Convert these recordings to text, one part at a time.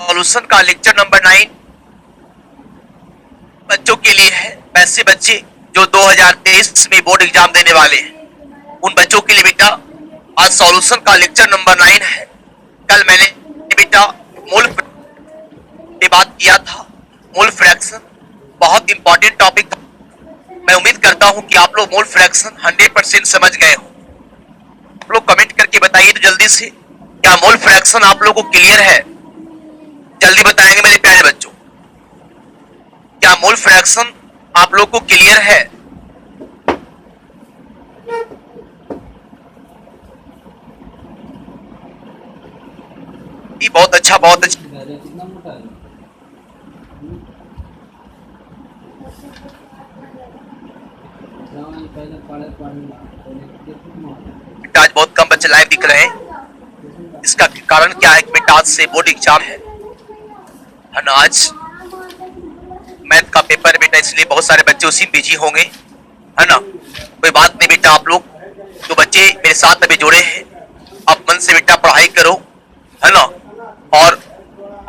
Solution का lecture number 9 बच्चों के लिए है। वैसे बच्चे जो 2023 में बोर्ड एग्जाम देने वाले हैं उन बच्चों के लिए बेटा आज सॉल्यूशन का लेक्चर नंबर 9 है। कल मैंने बेटा मोल पे बात किया था। मोल फ्रैक्शन बहुत इंपॉर्टेंट टॉपिक था। मैं उम्मीद करता हूं कि आप लोग मोल फ्रैक्शन 100% समझ गए हो। आप लोग कमेंट करके बताइए तो जल्दी से, क्या मोल फ्रैक्शन आप लोगों को क्लियर है? जल्दी बताएंगे मेरे प्यारे बच्चों, क्या मोल फ्रैक्शन आप लोग को क्लियर है? बहुत अच्छा, बहुत अच्छा। आज बहुत कम बच्चे लाइव दिख रहे हैं। इसका कारण क्या है कि बेटा आज से बोर्ड एग्जाम है ना। आज मैथ का पेपर है बेटा, इसलिए बहुत सारे बच्चे उसी में बिजी होंगे, है ना। कोई बात नहीं बेटा, आप लोग जो बच्चे मेरे साथ अभी जुड़े हैं आप मन से बेटा पढ़ाई करो, है ना। और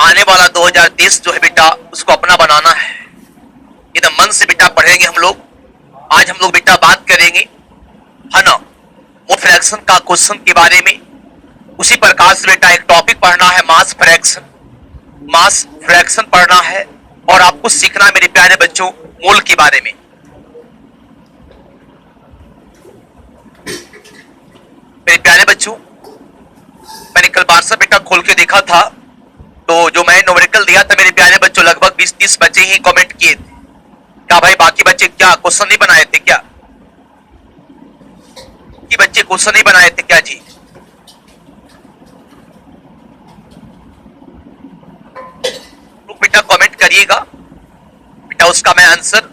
आने वाला 2023 जो है बेटा उसको अपना बनाना है। एकदम मन से बेटा पढ़ेंगे हम लोग। आज हम लोग बेटा बात करेंगे, है ना, मोल फ्रैक्शन का क्वेश्चन के बारे में। उसी प्रकार से बेटा एक टॉपिक पढ़ना है मास फ्रैक्शन। मास फ्रैक्शन पढ़ना है और आपको सीखना है मेरे प्यारे बच्चों मोल के बारे में। मेरे प्यारे बच्चों, मैंने कल बारसा बेटा खोल के देखा था तो जो मैं न्यूमेरिकल दिया था मेरे प्यारे बच्चों लगभग 20-30 बच्चे ही कमेंट किए थे। क्या भाई बाकी बच्चे क्या क्वेश्चन नहीं बनाए थे क्या? कि बच्चे क्वेश्चन नहीं बनाए थे क्या जी? बेटा कमेंट करिएगा बेटा, उसका मैं आंसर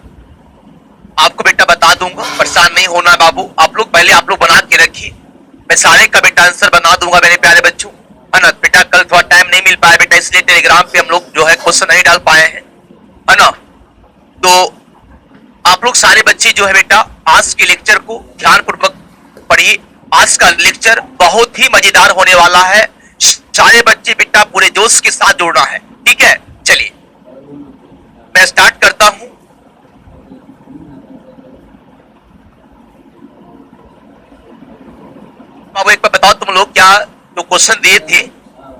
आपको बेटा बता दूंगा। परेशान नहीं होना बाबू, आप लोग पहले आप लोग बना के रखिए, मैं सारे का बेटा आंसर बना दूंगा मेरे प्यारे बच्चों, है ना। बेटा कल थोड़ा टाइम नहीं मिल पाया बेटा, इसलिए टेलीग्राम पे हम लोग जो है क्वेश्चन नहीं डाल पाए हैं, है ना। तो आप लोग सारे बच्चे जो है बेटा आज के लेक्चर को ध्यानपूर्वक पढ़िए। आज का लेक्चर बहुत ही मजेदार होने वाला है। सारे बच्चे बेटा पूरे जोश के साथ जुड़ना है, ठीक है। चलिए मैं स्टार्ट करता हूं। बाबू एक बार बताओ तुम लोग, क्या जो क्वेश्चन दिए थे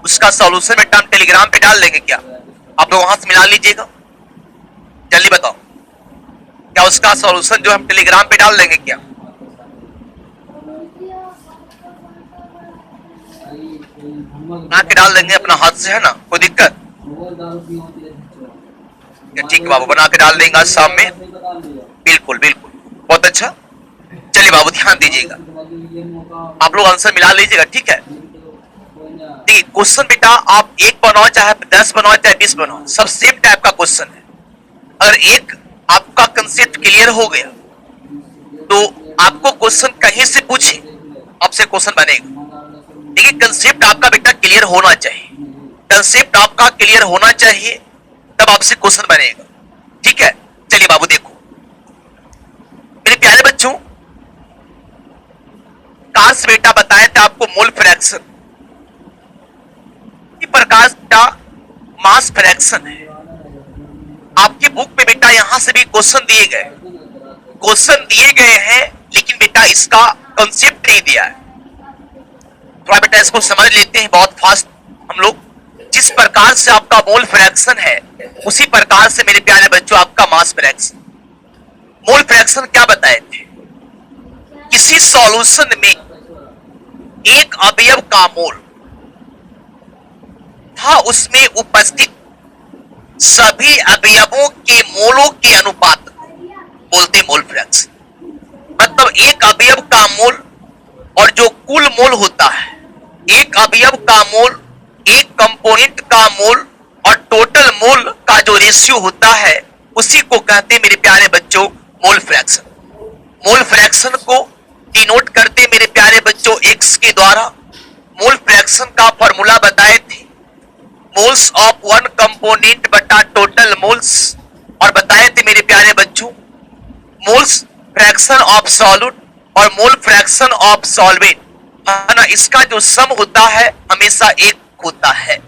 उसका सॉल्यूशन बेटा हम टेलीग्राम पे डाल देंगे क्या? आप लोग वहां से मिला लीजिएगा, जल्दी बताओ। क्या उसका सॉल्यूशन जो हम टेलीग्राम पे डाल देंगे क्या? बना के डाल देंगे अपना हाथ से, है ना, कोई दिक्कत? ठीक है बाबू, बना के डाल देंगे आज शाम में। बिल्कुल बिल्कुल, बहुत अच्छा। चलिए बाबू ध्यान दीजिएगा, आप लोग आंसर मिला लीजिएगा, ठीक है। देखिए क्वेश्चन बेटा आप एक बनाओ चाहे 10 बनाओ चाहे 20 बनाओ, सब सेम टाइप का क्वेश्चन है। अगर एक आपका कंसेप्ट क्लियर हो गया तो आपको क्वेश्चन कहीं से पूछे आपसे क्वेश्चन बनेगा। देखिए कंसेप्ट आपका बेटा क्लियर होना चाहिए, कंसेप्ट आपका क्लियर होना चाहिए, तब आपसे क्वेश्चन बनेगा, ठीक है। चलिए बाबू देखो मेरे प्यारे बच्चों, प्रकाश बेटा बताए थे आपको मोल फ्रैक्शन। प्रकाश बेटा मास फ्रैक्शन है। आपकी बुक में बेटा यहां से भी क्वेश्चन दिए गए हैं, लेकिन बेटा इसका कंसेप्ट नहीं दिया है। थोड़ा बेटा इसको समझ लेते हैं बहुत फास्ट हम लोग। जिस प्रकार से आपका मोल फ्रैक्शन है, उसी प्रकार से मेरे प्यारे बच्चों आपका मास फ्रैक्शन। मोल फ्रैक्शन क्या बताए थे? किसी सॉल्यूशन में एक अवयव का मोल था, उसमें उपस्थित सभी अवयवों के मोलों के अनुपात बोलते मोल फ्रैक्शन। मतलब एक अवयव का मोल और जो कुल मोल होता है, एक अवयव का मोल, एक कंपोनेंट का मोल और टोटल मोल का जो रेशियो होता है, उसी को कहते हैं मेरे प्यारे बच्चों मोल फ्रैक्शन। मोल फ्रैक्शन को डिनोट करते मेरे प्यारे बच्चों x के द्वारा। मोल फ्रैक्शन का फॉर्मूला बताए थे, मोल्स ऑफ वन कंपोनेंट बटा टोटल मोल्स, और बताए थे मेरे प्यारे बच्चों मोल्स फ्रैक्शन ऑफ सॉल्यूट और मोल फ्रैक्शन ऑफ सॉल्वेंट, है ना, इसका जो सम होता है हमेशा एक होता है।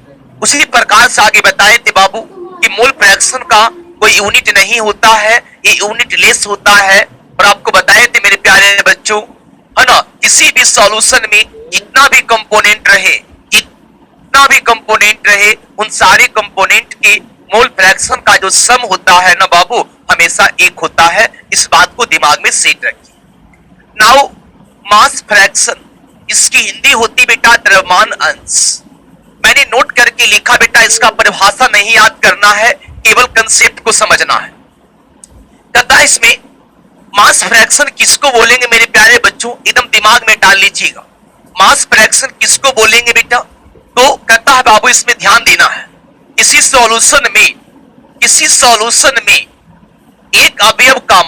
उसी प्रकार से आगे बताए थे बाबू कि मोल फ्रैक्शन का कोई यूनिट नहीं होता है, ये यूनिट लेस होता है। और आपको बताए थे मेरे प्यारे बच्चों, है ना, किसी भी सॉल्यूशन में जितना भी कंपोनेंट रहे, उन सारे कंपोनेंट के मोल फ्रैक्शन का जो सम होता है ना बाबू, हमेशा एक होता है। इस बात को दिमाग में सेट रखिए। नाउ मास फ्रैक्शन, इसकी हिंदी होती बेटा द्रव्यमान अंश। मैंने नोट करके लिखा बेटा, इसका परिभाषा नहीं याद करना है, केवल कंसेप्ट को समझना है। कहता इसमें मास फ्रैक्शन किसको बोलेंगे मेरे प्यारे बच्चों, एकदम दिमाग में डाल लीजिएगा। मास फ्रैक्शन किसको बोलेंगे बेटा? तो कहता है बाबू इसमें ध्यान देना है, किसी सॉल्यूशन में एक अवयव का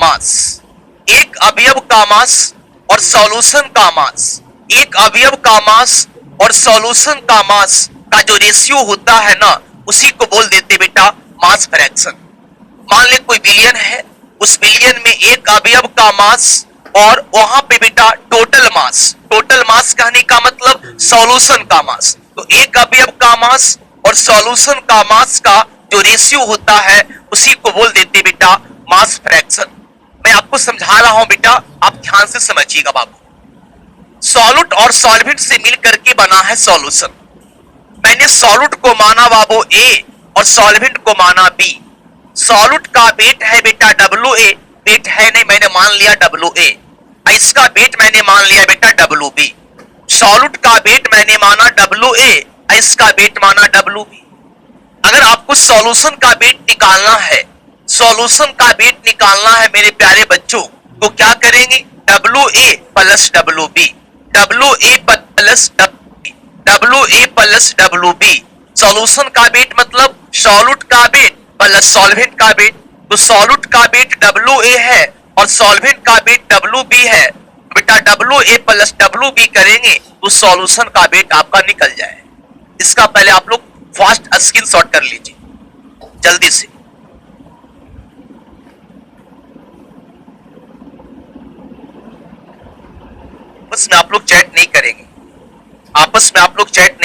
मास और सॉल्यूशन का मास, एक अवयव का मास और सॉल्यूशन का मास का जो रेशियो होता है ना, उसी को बोल देते बेटा मास फ्रैक्शन। मान ले कोई बिलियन है, उस बिलियन में एक अवयव का मास और वहां पे बेटा टोटल मास कहने का मतलब सॉल्यूशन का मास। तो एक अवयव का मास और सॉल्यूशन का मास का जो रेशियो होता है, उसी को बोल देते बेटा मास फ्रैक्शन। मैं आपको समझा रहा हूं बेटा, आप ध्यान से समझिएगा बाबू। सॉल्यूट और सॉल्वेंट से मिल करके बना है सॉल्यूशन। मैंने सॉल्यूट को माना बाबू ए और सॉल्वेंट को माना बी। सॉल्यूट का वेट है बेटा WA, वेट है नहीं, मैंने मान लिया WA। इसका वेट मैंने मान लिया बेटा WB। सॉल्यूट का वेट मैंने माना WA, इसका वेट माना WB। अगर आपको सॉल्यूशन का वेट निकालना है मेरे प्यारे बच्चों, तो क्या करेंगे? WA plus WB, WA plus WB। Solution का वेट मतलब सॉल्यूट का वेट प्लस सॉल्वेंट का वेट। तो सॉल्यूट का वेट WA है और सॉल्वेंट का वेट WB है। बेटा WA प्लस WB करेंगे तो सॉल्यूशन का वेट आपका निकल जाए। इसका पहले आप लोग फास्ट स्क्रीनशॉट कर लीजिए जल्दी से। आपस में आप लोग चैट नहीं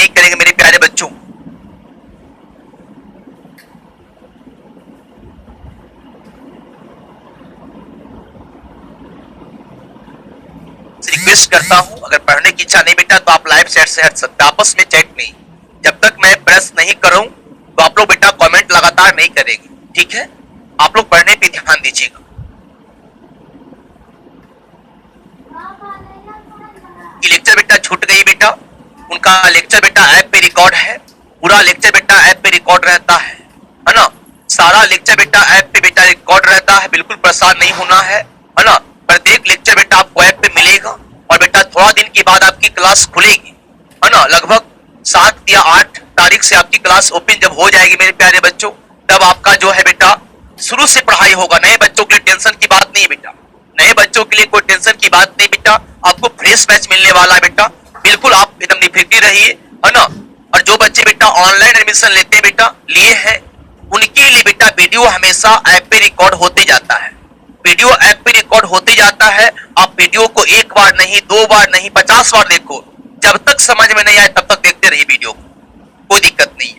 करेंगे, मेरे प्यारे बच्चों। रिक्वेस्ट करता हूं, अगर पढ़ने की इच्छा नहीं बेटा तो आप लाइव चैट से हट सकते, आपस में चैट नहीं। जब तक मैं प्रेस नहीं करूं तो आप लोग बेटा कमेंट लगातार नहीं करेंगे, ठीक है? आप लोग पढ़ने पे ध्यान दीजिएगा। लेक्चर बेटा छूट गई बेटा, उनका लेक्चर बेटा ऐप पे रिकॉर्ड है, पूरा लेक्चर बेटा ऐप पे रिकॉर्ड रहता है ना? सारा लेक्चर बेटा ऐप पे बेटा रिकॉर्ड रहता है, बिल्कुल परेशान नहीं होना है ना? प्रत्येक लेक्चर बेटा आपको ऐप पे मिलेगा और बेटा थोड़ा दिन के बाद आपकी क्लास खुलेगी, है ना? लगभग 7 या 8 तारीख से आपकी क्लास ओपन जब हो जाएगी मेरे प्यारे बच्चों, तब आपका जो है बेटा शुरू से पढ़ाई होगा। नए बच्चों के लिए टेंशन की बात नहीं बेटा, नए बच्चों के लिए कोई टेंशन की बात नहीं बेटा, आपको फ्रेश बैच मिलने वाला है बेटा, बिल्कुल आप एकदम निफिक्र रहिए, है ना? और जो बच्चे बेटा ऑनलाइन एडमिशन लेते बेटा लिए हैं, उनके लिए बेटा वीडियो हमेशा ऐप पे रिकॉर्ड होते जाता है, वीडियो ऐप पे रिकॉर्ड होते जाता है। आप वीडियो को 1 बार नहीं, 2 बार नहीं, 50 बार देखो, जब तक समझ में नहीं आए तब तक देखते रहिए वीडियो को, कोई दिक्कत नहीं है।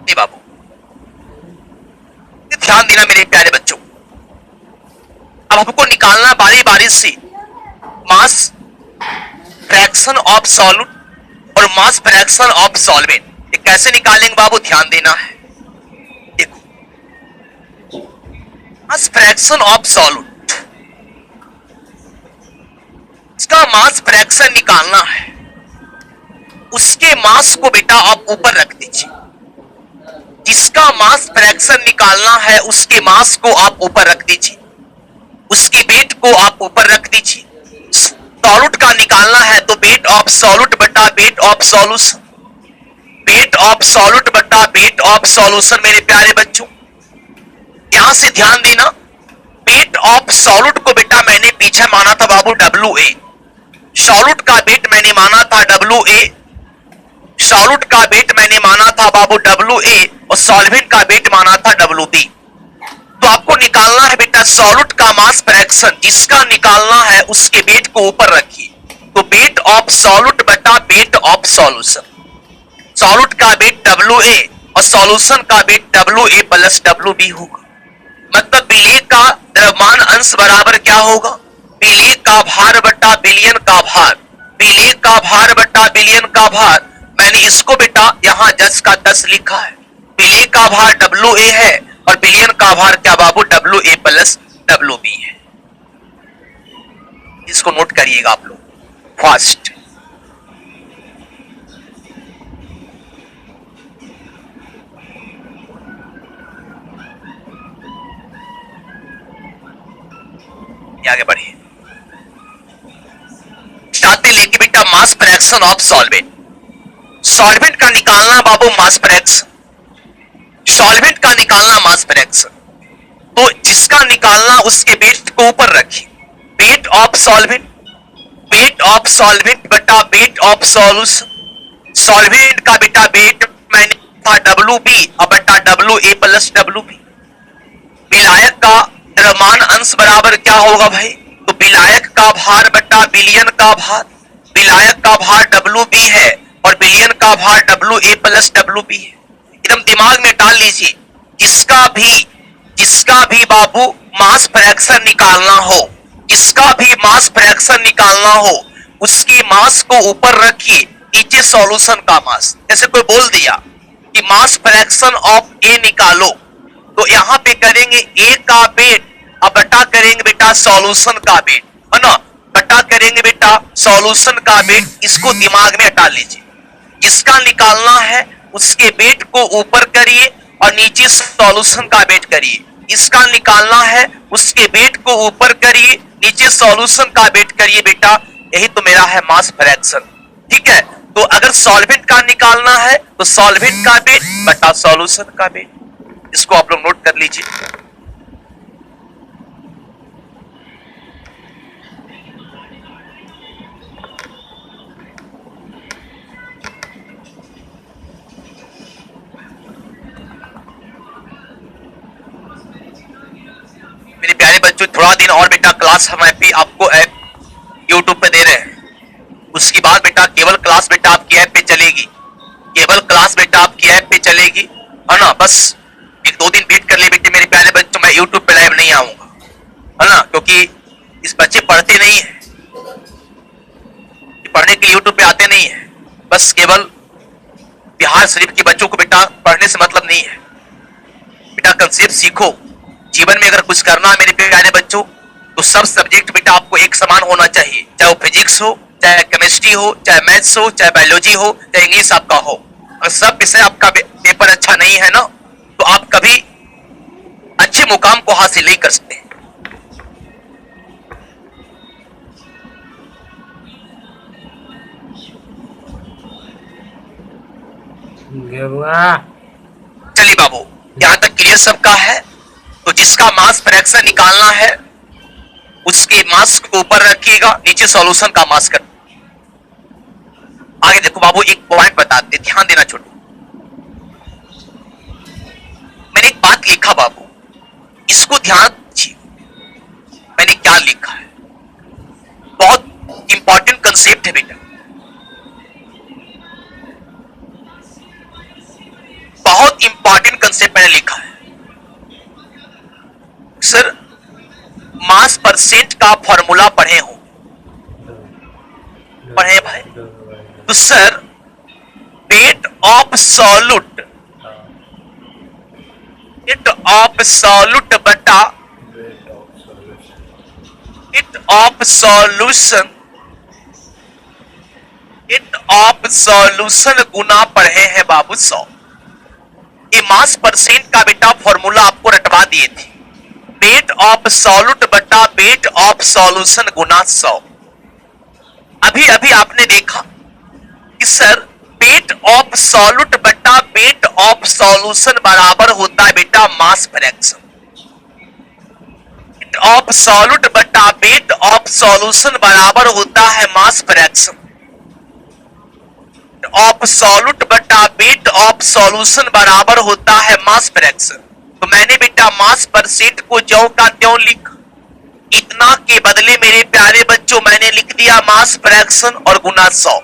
नहीं बाबू, ध्यान देना मेरे प्यारे बच्चों। अब हमको निकालना बारी बारी से मास फ्रैक्शन ऑफ सॉल्यूट और मास फ्रैक्शन ऑफ सॉल्वेंट। ये कैसे निकालेंगे बाबू, ध्यान देना है। देखो, मास फ्रैक्शन ऑफ सॉल्यूट, इसका मास फ्रैक्शन निकालना है, उसके मास को बेटा आप ऊपर रख दीजिए। जिसका मास फ्रैक्शन निकालना है उसके मास को आप ऊपर रख दीजिए, उसके वेट को आप ऊपर रख दीजिए। सॉल्यूट का निकालना है तो वेट ऑफ सॉल्यूट बटा weight of solution, weight of solute बटा वेट ऑफ सॉल्यूशन। मेरे प्यारे बच्चों यहां से ध्यान देना, वेट ऑफ सॉल्यूट को बेटा मैंने पीछे माना था बाबू WA, सॉल्यूट का वेट मैंने माना था WA, सॉल्यूट का वेट मैंने माना था बाबू WA और सॉल्वेंट का वेट माना था WB। तो आपको निकालना है बेटा सॉल्यूट का मास फ्रैक्शन, जिसका निकालना है उसके वेट को ऊपर रखिए। तो वेट ऑफ सॉल्यूट बटा वेट ऑफ सॉल्यूशन, सॉल्यूट का वेट WA और सॉल्यूशन का वेट WA प्लस WB होगा। मतलब विलेय का द्रव्यमान अंश बराबर क्या होगा, विलेय का भार बटा विलयन का भार, विलेय का भार बटा विलयन का भार। मैंने इसको बेटा यहां 10 का 10 लिखा है। विलेय का भार WA है और विलयन का भार क्या बाबू WA प्लस WB है। इसको नोट करिएगा आप लोग फास्ट। आगे बढ़िए, चाहते लेंगे बेटा mass fraction of solvent. Solvent का निकालना बाबू मास फ्रैक्शन, सॉल्वेंट का निकालना मास फ्रैक्शन। तो जिसका निकालना उसके वेट को ऊपर रखिए, weight of solvent, weight of solvent बटा वेट ऑफ सॉल्यूशन। सॉल्वेंट का बेटा वेट मैंने था WB और बटा WA प्लस WB। विलायक का द्रव्यमान अंश बराबर क्या होगा भाई, तो विलायक का भार बटा विलयन का भार, विलायक का भार WB है और विलयन का भार WA प्लस WB है। एकदम दिमाग में डाल लीजिए, जिसका भी बाबू मास फ्रैक्शन निकालना हो, जिसका भी मास फ्रैक्शन निकालना हो उसकी मास को ऊपर रखिए, नीचे सॉल्यूशन का मास। जैसे कोई बोल दिया कि मास फ्रैक्शन ऑफ A निकालो, तो यहां पे करेंगे A का वेट और बटा करेंगे बेटा सॉल्यूशन का वेट, है ना, बटा करेंगे बेटा सॉल्यूशन का वेट। इसको दिमाग में हटा लीजिए, जिसका निकालना है उसके वेट को ऊपर करिए और नीचे सॉल्यूशन का वेट करिए। इसका निकालना है उसके वेट को ऊपर करिए, नीचे सॉल्यूशन का वेट करिए बेटा। यही तो मेरा है मास फ्रैक्शन, ठीक है। तो अगर सॉल्वेंट का निकालना है तो सॉल्वेंट का वेट बटा सॉल्यूशन का वेट, इसको आप लोग नोट कर लीजिए। मेरे प्यारे बच्चों थोड़ा दिन और बेटा क्लास हम भी आपको ऐप यूट्यूब पे दे रहे हैं। उसके बाद बेटा केवल क्लास बेटा आपकी ऐप पे चलेगी, केवल क्लास बेटा आपकी ऐप पे चलेगी, है ना। बस 1-2 दिन वेट कर ले बेटे मेरे प्यारे बच्चों, मैं यूट्यूब पे लाइव नहीं आऊंगा, है ना, क्योंकि इस बच्चे पढ़ते नहीं है, पढ़ने के लिए यूट्यूब पे आते नहीं है। बस केवल बिहार शरीफ के बच्चों को बेटा पढ़ने से मतलब नहीं है। बेटा कंसेप्ट सीखो, जीवन में अगर कुछ करना है मेरे प्यारे बच्चों तो सब सब्जेक्ट बेटा आपको एक समान होना चाहिए, चाहे वो फिजिक्स हो, चाहे केमिस्ट्री हो, चाहे मैथ्स हो, चाहे बायोलॉजी हो, चाहे इंग्लिश आपका हो। अगर सब विषय आपका पेपर अच्छा नहीं है ना तो आप कभी अच्छे मुकाम को हासिल नहीं कर सकते। चलिए बाबू, यहां तक क्लियर सबका है। तो जिसका मास फ्रैक्शन निकालना है उसके मास को ऊपर रखिएगा, नीचे सॉल्यूशन का मास कर। आगे देखो बाबू, एक पॉइंट बताते, ध्यान देना छोटू। मैंने एक बात लिखा बाबू, इसको ध्यान दीजिए मैंने क्या लिखा है, बहुत इंपॉर्टेंट कंसेप्ट है बेटा। बहुत बहुत इंपॉर्टेंट कंसेप्ट मैंने लिखा है सर। मास परसेंट का फॉर्मूला पढ़े हो? पढ़े भाई? तो sir weight of solute, weight of solute बटा weight of solution, weight of solution गुना पढ़े हैं बाबू 100। ये मास परसेंट का बेटा फॉर्मूला आपको रटवा दिए थे, वेट ऑफ सॉल्यूट बटा वेट ऑफ सॉल्यूशन गुना 100। अभी अभी आपने देखा कि सर वेट ऑफ सॉल्यूट बटा वेट ऑफ सॉल्यूशन बराबर होता है बेटा mass fraction. Wait of solute बटा वेट ऑफ सॉल्यूशन बराबर होता है मास फ्रैक्शन। ऑफ सॉल्यूट बटा वेट ऑफ सॉल्यूशन बराबर होता है मास फ्रैक्शन। तो मैंने बेटा मास परसेंट को ज्यों का त्यों लिखा, इतना के बदले मेरे प्यारे बच्चों मैंने लिख दिया मास फ्रैक्शन और गुना 100।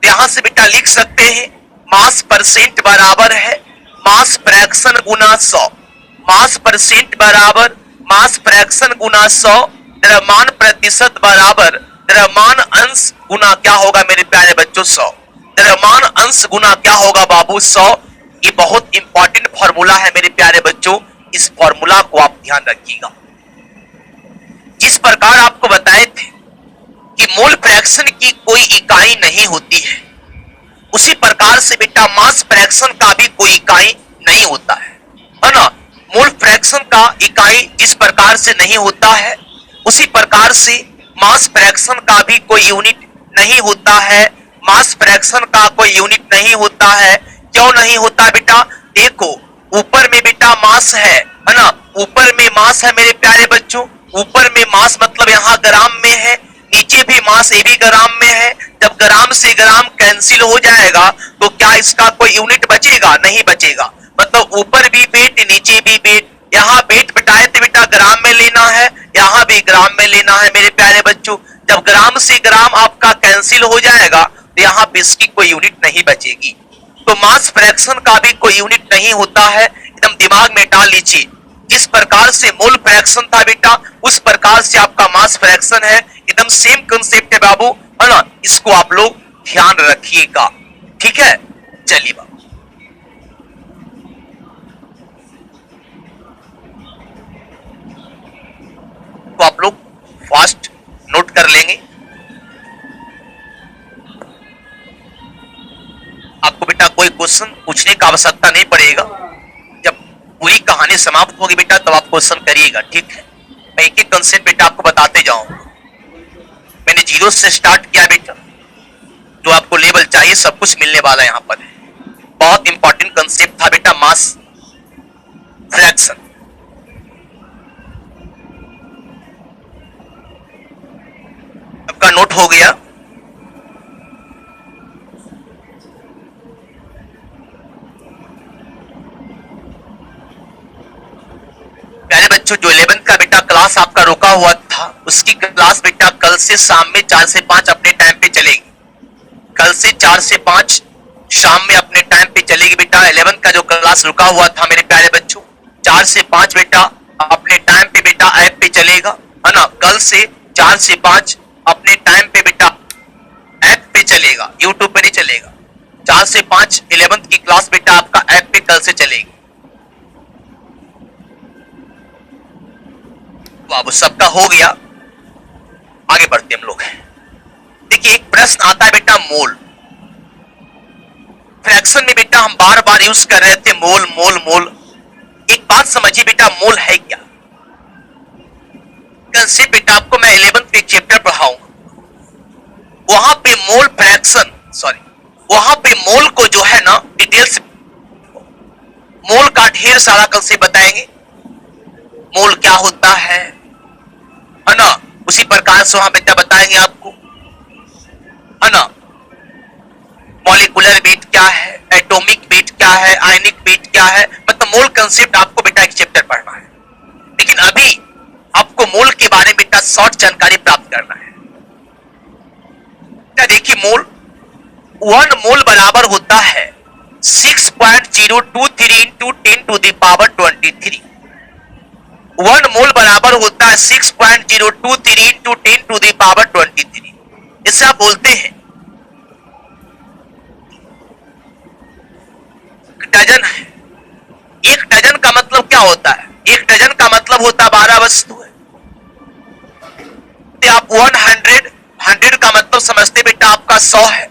यहां से बेटा लिख सकते हैं मास परसेंट बराबर है मास फ्रैक्शन गुना 100। मास परसेंट बराबर मास फ्रैक्शन गुना 100, द्रव्यमान प्रतिशत बराबर द्रव्यमान अंश गुना क्या होगा मेरे प्यारे बच्चों 100। द्रव्यमान अंश गुना क्या होगा बाबू 100। ये बहुत इंपॉर्टेंट फॉर्मूला है मेरे प्यारे बच्चों, इस फॉर्मूला को आप ध्यान रखिएगा। जिस प्रकार आपको बताए थे कि मोल फ्रैक्शन की कोई इकाई नहीं होती है, उसी प्रकार से बेटा मास फ्रैक्शन का भी कोई इकाई नहीं होता है ना। मोल फ्रैक्शन का इकाई जिस प्रकार से नहीं होता है, उसी प्रकार से मास फ्रैक्शन का भी कोई यूनिट नहीं होता है। मास फ्रैक्शन का कोई यूनिट नहीं होता है। क्यों नहीं होता बेटा? देखो ऊपर में बेटा मास है ना, ऊपर में मास है मेरे प्यारे बच्चों। ऊपर में मास मतलब यहाँ ग्राम में है, नीचे भी मास ये भी ग्राम में है। जब ग्राम से ग्राम कैंसिल हो जाएगा तो क्या इसका कोई यूनिट बचेगा? नहीं बचेगा। मतलब ऊपर भी वेट नीचे भी वेट। यहाँ वेट बटाए तो बेटा ग्राम में लेना है, यहाँ भी ग्राम में लेना है मेरे प्यारे बच्चों। जब ग्राम से ग्राम आपका कैंसिल हो जाएगा तो यहाँ पे इसकी कोई यूनिट नहीं बचेगी। तो मास फ्रैक्शन का भी कोई यूनिट नहीं होता है, एकदम दिमाग में डाल लीजिए। जिस प्रकार से मोल फ्रैक्शन था बेटा, उस प्रकार से आपका मास फ्रैक्शन है। एकदम सेम कंसेप्ट है बाबू, है ना। इसको आप लोग ध्यान रखिएगा, ठीक है। चलिए बाबू, तो आप लोग फास्ट नोट कर लेंगे। आपको बेटा कोई क्वेश्चन पूछने का आवश्यकता नहीं पड़ेगा। जब पूरी कहानी समाप्त होगी बेटा तब आप क्वेश्चन करिएगा, ठीक है। मैं एक एक कंसेप्ट बेटा आपको बताते जाऊंगा। मैंने जीरो से स्टार्ट किया बेटा, जो आपको लेवल चाहिए सब कुछ मिलने वाला यहाँ पर है। बहुत इंपॉर्टेंट कंसेप्ट था बेटा मास फ्रैक्शन। आपका नोट हो गया? प्यारे बच्चों, जो 11th का बेटा क्लास आपका रुका हुआ था, उसकी क्लास बेटा कल से शाम में 4 से 5 अपने टाइम पे चलेगी। कल से 4 से 5 शाम में अपने टाइम पे चलेगी बेटा। 11th का जो क्लास रुका हुआ था मेरे प्यारे बच्चों, 4 से 5 बेटा अपने टाइम पे बेटा ऐप पे चलेगा, है ना। कल से 4 से 5 अपने टाइम पे बेटा ऐप पे चलेगा, यूट्यूब पे नहीं चलेगा। 4 से 5 11th की क्लास बेटा आपका ऐप पे कल से चलेगी। बाबू सबका हो गया, आगे बढ़ते हम लोग। देखिए एक प्रश्न आता है बेटा मोल फ्रैक्शन में बेटा, हम बार बार यूज कर रहे थे मोल मोल मोल। एक बात समझिए बेटा, मोल है क्या? कल से बेटा आपको मैं 11th पे चैप्टर पढ़ाऊंगा, वहां पे मोल फ्रैक्शन वहां पे मोल को जो है ना डिटेल्स, मोल का ढेर सारा कल से बताएंगे। मोल क्या होता है ना, उसी प्रकार से वहां बेटा बताएंगे आपको, है ना। मॉलिक्यूलर वेट क्या है, एटॉमिक वेट क्या है, आयनिक वेट क्या है, मतलब मोल कंसेप्ट आपको बेटा एक चैप्टर पढ़ना है। लेकिन अभी आपको मोल के बारे में बेटा शॉर्ट जानकारी प्राप्त करना है। क्या देखिए, मोल 1 मोल बराबर होता है 6.023 इंटू 10 टू द पावर 23। 1 मोल बराबर होता है 6.023 इंटू 10 टू द पावर 23। इसे आप बोलते हैं डजन है। एक डजन का मतलब क्या होता है? एक डजन का मतलब होता है 12 वस्तु है। आप 100 का मतलब समझते बेटा आपका 100 है।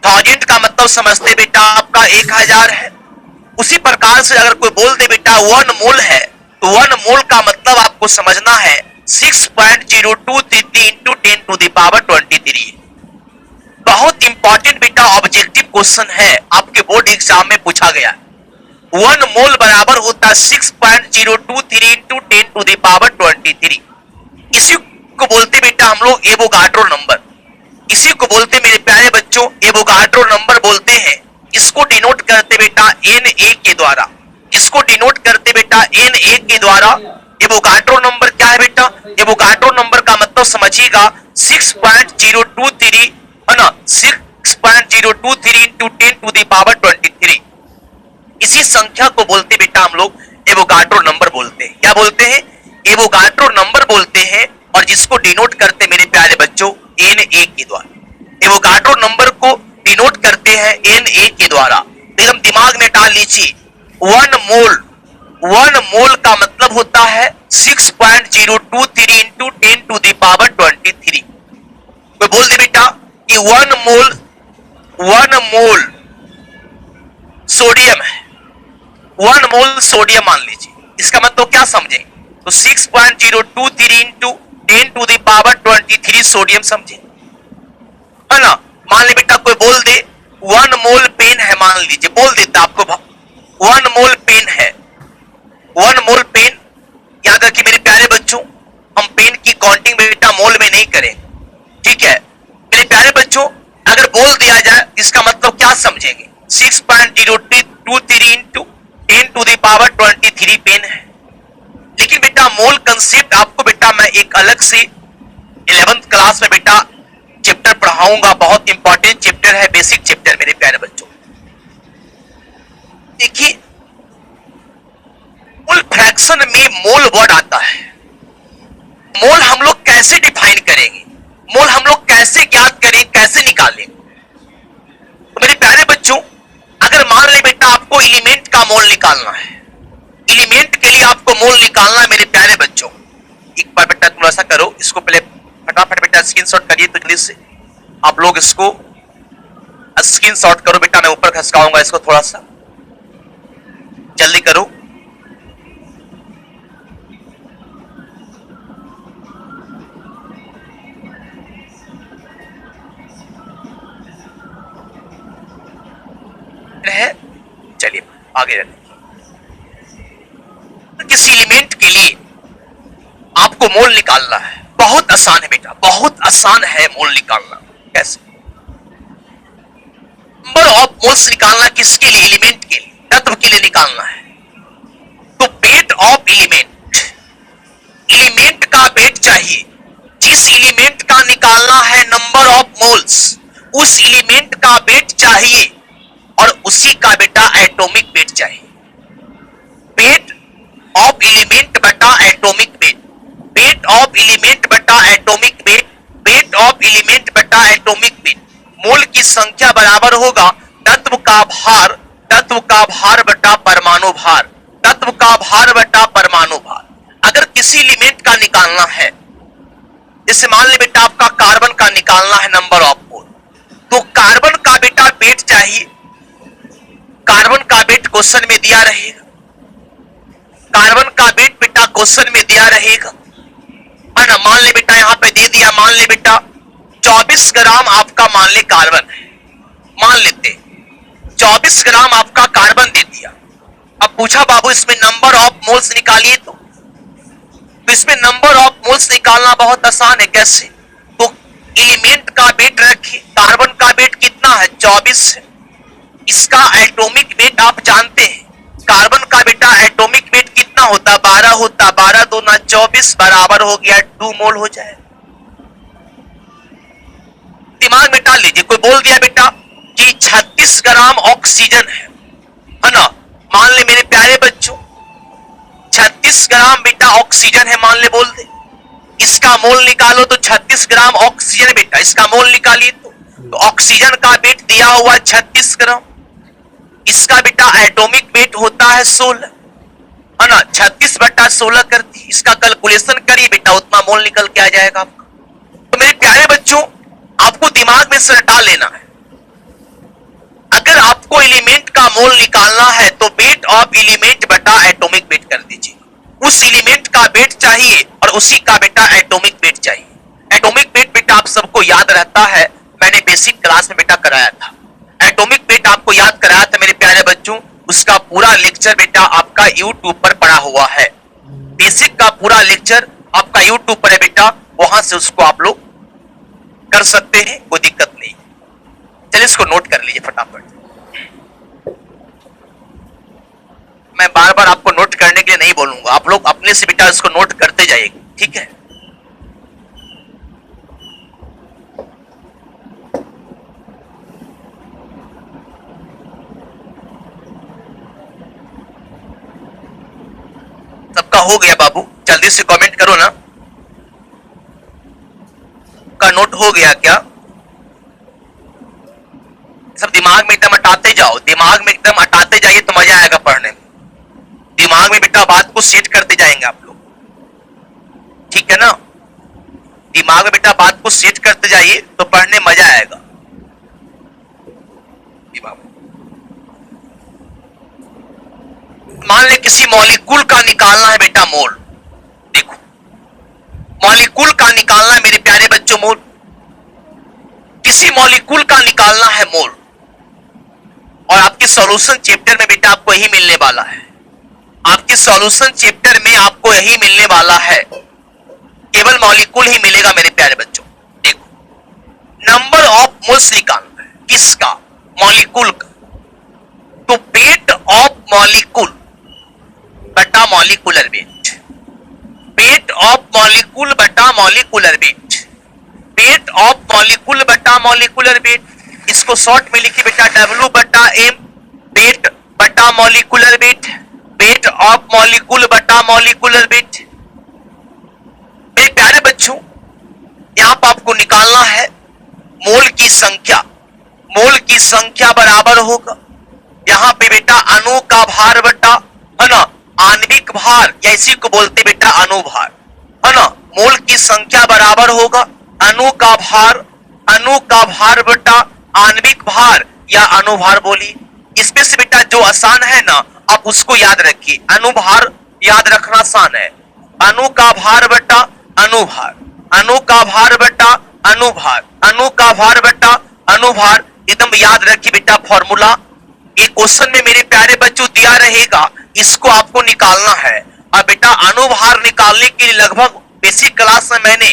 1000 का मतलब समझते बेटा आपका 1000 है। उसी प्रकार से अगर कोई बोल दे बेटा 1 मोल है, तो 1 मोल का मतलब आपको समझना है 6.023 इंटू 10 टू द पावर 23। बहुत इंपॉर्टेंट बेटा ऑब्जेक्टिव क्वेश्चन है, आपके बोर्ड एग्जाम में पूछा गया। 1 मोल बराबर होता है 6.023 इंटू 10 टू द पावर 23। इसी को बोलते बेटा हम लोग एवोगाड्रो नंबर। इसी को बोलते मेरे प्यारे बच्चों एवोगाड्रो नंबर बोलते हैं। इसको डिनोट करते बेटा Na के द्वारा। इसको डिनोट करते बेटा Na के द्वारा। एवोगाड्रो नंबर क्या है बेटा? एवोगाड्रो नंबर का मतलब समझिएगा 6.023 है ना, 6.023 इंटू 10 टू द पावर 23। इसी संख्या को बोलते बेटा हम लोग एवोगाड्रो नंबर बोलते हैं। क्या बोलते हैं? एवोगाड्रो नंबर बोलते हैं, और जिसको डिनोट करते मेरे प्यारे बच्चों Na के द्वारा। एवोगाड्रो नंबर को डिनोट करते हैं Na के द्वारा। एकदम दिमाग में डाल लीजिए 1 मोल का मतलब होता है 6.023 इंटू 10 टू द पावर 23। कोई बोल दे बेटा कि 1 मोल सोडियम है, 1 मोल सोडियम मान लीजिए। इसका मतलब क्या समझे? तो 6.023 into 10 to the power 23 sodium समझे, है ना। मान ले बेटा कोई बोल दे 1 मोल पेन है, मान लीजिए बोल देता आपको 1 मोल पेन है। 1 मोल पेन, याद रखिए मेरे प्यारे बच्चों, हम पेन की काउंटिंग बेटा मोल में नहीं करें, ठीक है मेरे प्यारे बच्चों। अगर बोल दिया जाए इसका मतलब क्या समझेंगे? 6.023 into 10 to the power 23 pen है। लेकिन बेटा मोल कंसेप्ट आपको बेटा मैं एक अलग से 11th क्लास में बेटा चैप्टर पढ़ाऊंगा। बहुत इंपॉर्टेंट चैप्टर है, बेसिक चैप्टर मेरे प्यारे बच्चों। देखिए मोल फ्रैक्शन में मोल वर्ड आता है। मोल हम लोग कैसे डिफाइन करेंगे? मोल हम लोग कैसे ज्ञात करें, कैसे निकालें? तो मेरे प्यारे बच्चों अगर मान ले बेटा आपको एलिमेंट का मोल निकालना है, एलिमेंट के लिए आपको मोल निकालना है मेरे प्यारे बच्चों। एक बार बेटा थोड़ा सा करो इसको, पहले फटाफट बेटा स्क्रीनशॉट करिए तो जल्दी से आप लोग इसको स्क्रीनशॉट करो बेटा। मैं ऊपर खसकाऊंगा इसको, थोड़ा सा जल्दी करो। है चलिए आगे रहते। किसी एलिमेंट के लिए आपको मोल निकालना है, बहुत आसान है बेटा, बहुत आसान है मोल निकालना। कैसे? नंबर ऑफ मोल्स निकालना किसके लिए? एलिमेंट के लिए, तत्व के लिए निकालना है। तो वेट ऑफ एलिमेंट, एलिमेंट का वेट चाहिए। जिस एलिमेंट का निकालना है नंबर ऑफ मोल्स, उस एलिमेंट का वेट चाहिए और उसी का बेटा एटॉमिक वेट चाहिए। वेट ऑफ एलिमेंट बटा atomic weight, weight of element बटा atomic weight, weight of element बटा एटॉमिक वेट। मोल की संख्या बराबर होगा तत्व का भार बटा परमाणु भार, तत्व का भार बटा परमाणु भार। अगर किसी एलिमेंट का निकालना है, जैसे मान ले बेटा आपका कार्बन का निकालना है नंबर ऑफ मोल, तो कार्बन का बेटा वेट चाहिए। कार्बन का वेट क्वेश्चन में दिया रहेगा, कार्बन का वेट बेटा क्वेश्चन में दिया रहेगा, है ना। मान ले बेटा यहां पे दे दिया, मान ले बेटा 24 ग्राम आपका मान ले कार्बन है, मान लेते 24 ग्राम आपका कार्बन दे दिया। अब पूछा बाबू इसमें नंबर ऑफ मोल्स निकालिए, तो इसमें नंबर ऑफ मोल्स निकालना बहुत आसान है। कैसे? तो एलिमेंट का वेट रखिए, कार्बन का वेट कितना है? 24 है। इसका एटॉमिक वेट आप जानते हैं, कार्बन का बेटा एटॉमिक वेट कितना होता? 12 होता। 12 दूना 24 बराबर हो गया 2 मोल हो जाए। दिमाग में डाल लीजिए। कोई बोल दिया बेटा कि 36 ग्राम ऑक्सीजन है ना। मान ले मेरे प्यारे बच्चों 36 ग्राम बेटा ऑक्सीजन है, मान ले, बोल दे। इसका मोल निकालो तो 36 ग्राम ऑक्सीजन बेटा, इसका मोल निकालिए तो ऑक्सीजन का वेट दिया हुआ 36 ग्राम, इसका बेटा एटॉमिक वेट होता है 16, है ना। 36/16 करती, इसका कैलकुलेशन करिए बेटा, उतना मोल निकल के आ जाएगा आपका। तो मेरे प्यारे बच्चों आपको दिमाग में से हटा लेना है, अगर आपको एलिमेंट का मोल निकालना है तो वेट ऑफ एलिमेंट बटा एटॉमिक वेट कर दीजिए। उस एलिमेंट का वेट चाहिए और उसी का बेटा एटॉमिक वेट चाहिए। एटॉमिक वेट बेटा आप सबको याद रहता है, मैंने बेसिक क्लास में बेटा कराया था। एटॉमिक वेट आपको याद कराया था मेरे प्यारे बच्चों, उसका पूरा लेक्चर बेटा आपका यूट्यूब पर पड़ा हुआ है। बेसिक का पूरा लेक्चर आपका यूट्यूब पर है बेटा, वहां से उसको आप लोग कर सकते हैं, कोई दिक्कत नहीं। चलिए इसको नोट कर लीजिए फटाफट। मैं बार बार आपको नोट करने के लिए नहीं बोलूंगा, आप लोग अपने से बेटा इसको नोट करते जाइएगा, ठीक है। सबका हो गया बाबू, जल्दी से कमेंट करो ना, का नोट हो गया क्या? सब दिमाग में एकदम अटाते जाओ, दिमाग में एकदम अटाते जाइए तो मजा आएगा पढ़ने में। दिमाग में बेटा बात को सेट करते जाएंगे आप लोग, ठीक है ना। दिमाग में बेटा बात को सेट करते जाइए तो पढ़ने मजा आएगा। मान ले किसी मॉलिक्यूल का निकालना है बेटा मोल, देखो मॉलिक्यूल का निकालना है मेरे प्यारे बच्चों मोल, किसी मॉलिक्यूल का निकालना है मोल, और आपके सॉल्यूशन चैप्टर में बेटा आपको यही मिलने वाला है। आपके सॉल्यूशन चैप्टर में आपको यही मिलने वाला है, केवल मॉलिक्यूल ही मिलेगा मेरे प्यारे बच्चों। देखो नंबर ऑफ मोल्स निकालना है, किसका? मॉलिक्यूल का। तो वेट ऑफ मॉलिक्यूल बटा molecular weight, weight of molecule बटा molecular weight, weight of molecule बटा मॉलिक्यूलर वेट। इसको शॉर्ट में लिखिए बेटा W बटा M, वेट बटा molecular weight, weight of molecule बटा मॉलिक्यूलर वेट। मेरे प्यारे बच्चों यहां पर आपको निकालना है मोल की संख्या, मोल की संख्या बराबर होगा यहां पे बेटा अणु का भार बटा, है ना, आणविक भार, या इसी को बोलते बेटा अणुभार, है ना। मोल की संख्या बराबर होगा अणु का भार, अणु का भार बटा आणविक भार या अणुभार बोलिए। इसमें से बेटा जो आसान है ना आप उसको याद रखिए, अणुभार याद रखना आसान है। अणु का भार बटा अणुभार, अणु का भार बटा अणुभार, अणु का भार बटा अणुभार, एकदम याद रखिए बेटा फॉर्मूला। एक क्वेश्चन में मेरे प्यारे बच्चों दिया रहेगा, इसको आपको निकालना है। और बेटा अणुभार निकालने के लिए लगभग बेसिक क्लास में मैंने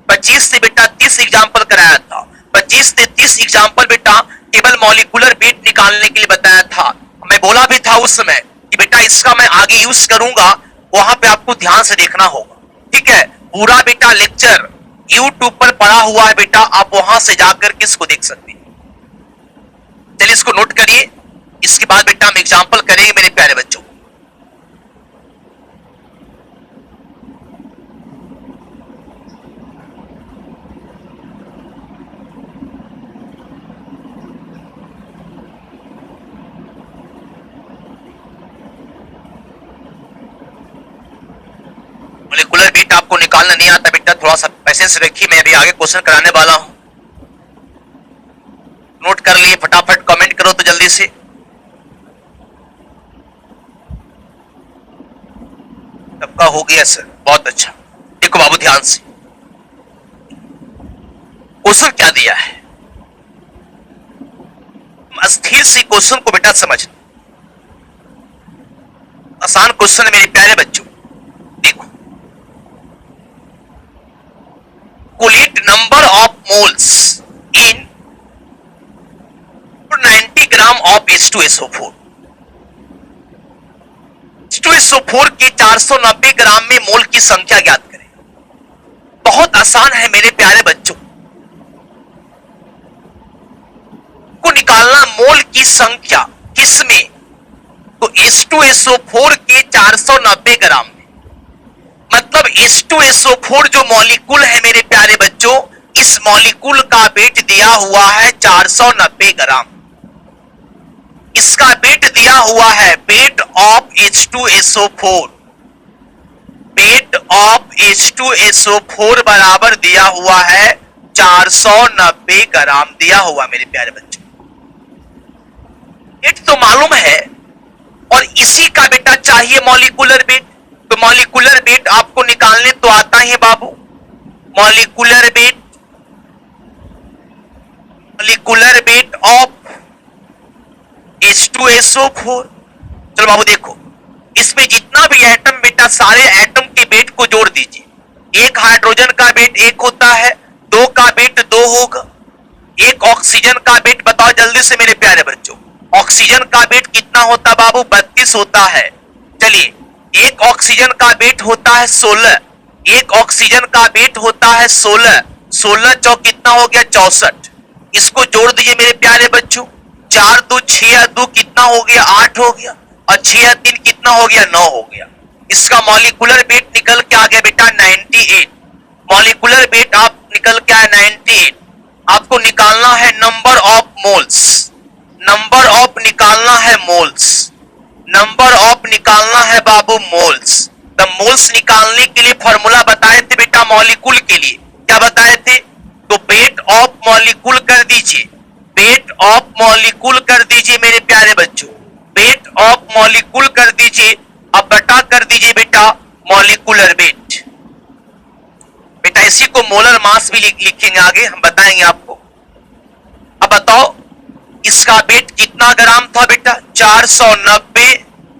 25 से बेटा 30 एग्जाम्पल कराया था। 25 से 30 एग्जाम्पल बेटा केवल मॉलिक्यूलर वेट निकालने के लिए बताया था। मैं बोला भी था उस समय कि बेटा इसका मैं आगे यूज करूंगा, वहां पे आपको ध्यान से देखना होगा, ठीक है। पूरा बेटा लेक्चर यूट्यूब पर पड़ा हुआ है बेटा, आप वहां से जाकर के इसको देख सकते हैं। चलिए इसको नोट करिए, इसके बाद बेटा हम एग्जाम्पल करेंगे मेरे प्यारे बच्चों। मॉलिक्यूलर वेट आपको निकालना नहीं आता बेटा, थोड़ा सा पेशेंस रखिए, मैं अभी आगे क्वेश्चन कराने वाला हूं। नोट कर लिए, फटाफट कमेंट करो तो जल्दी से। सबका हो गया सर, बहुत अच्छा। देखो बाबू ध्यान से, क्वेश्चन क्या दिया है, स्थिर से क्वेश्चन को बेटा समझना। आसान क्वेश्चन है मेरे प्यारे बच्चों। देखो collate number of moles in 90 gram of H2SO4। H2SO4 के 490 ग्राम में मोल की संख्या ज्ञात करें। बहुत आसान है मेरे प्यारे बच्चों, को निकालना की संख्या किसमें? तो H2SO4 के 490 ग्राम में। मतलब H2SO4 जो मॉलिक्यूल है मेरे प्यारे बच्चों, इस मॉलिक्यूल का वेट दिया हुआ है 490 ग्राम। इसका वेट दिया हुआ है, wait of H2SO4, wait of H2SO4 बराबर दिया हुआ है 490 ग्राम दिया हुआ मेरे प्यारे बच्चों। वेट तो मालूम है और इसी का बेटा चाहिए मॉलिक्यूलर वेट। तो मॉलिक्यूलर वेट आपको निकालने तो आता ही बाबू। Molecular weight, molecular weight of H2SO4। चलो बाबू देखो, इसमें जितना भी एटम बेटा, सारे एटम के वेट को जोड़ दीजिए। एक हाइड्रोजन का वेट 1 होता है, 2 का वेट 2 होगा। एक ऑक्सीजन का वेट बताओ जल्दी से मेरे प्यारे बच्चों, ऑक्सीजन का वेट कितना होता है बाबू? 32 होता है। चलिए, एक ऑक्सीजन का वेट होता है 16, एक ऑक्सीजन का वेट होता है 16, 16 चौक कितना हो गया? 64। इसको जोड़ दीजिए मेरे प्यारे बच्चों, 4 2 6 2 कितना हो गया? 8 हो गया, और 6 3 कितना हो गया? 9 हो गया। इसका मॉलिक्यूलर वेट निकल के आ गया बेटा 98। मॉलिक्यूलर वेट आप निकल के आया 98। आपको निकालना है number of moles, number of निकालना है मोल्स, नंबर ऑफ निकालना है बाबू मोल्स। तो मोल्स निकालने के लिए फॉर्मूला बताए थे बेटा मॉलिक्यूल के लिए, क्या बताए थे? तो वेट ऑफ मॉलिक्यूल कर दीजिए, वेट ऑफ मॉलिक्यूल कर दीजिए मेरे प्यारे बच्चों, वेट ऑफ मॉलिक्यूल कर दीजिए। अब बटा कर दीजिए बेटा मॉलिक्यूलर वेट। बेटा इसी को मोलर मास भी लिखेंगे, आगे हम बताएंगे आपको। अब बताओ इसका वेट कितना ग्राम था बेटा? 490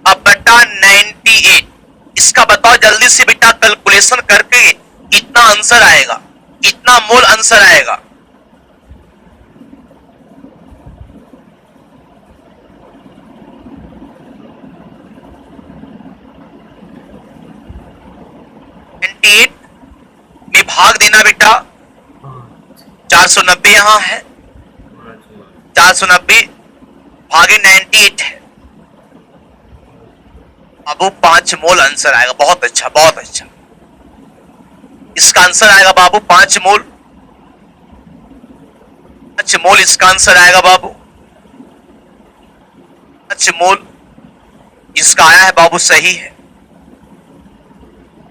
अब बटा 98। इसका बताओ जल्दी से बेटा, कैलकुलेशन करके कितना आंसर आएगा, कितना मोल आंसर आएगा? में भाग देना बेटा, 490 यहां है, 490 भागे 98 है बाबू, 5 मोल आंसर आएगा। बहुत अच्छा, बहुत अच्छा। इसका आंसर आएगा बाबू 5 मोल, 5 मोल इसका आंसर आएगा बाबू, 5 मोल इसका आया है बाबू, सही है।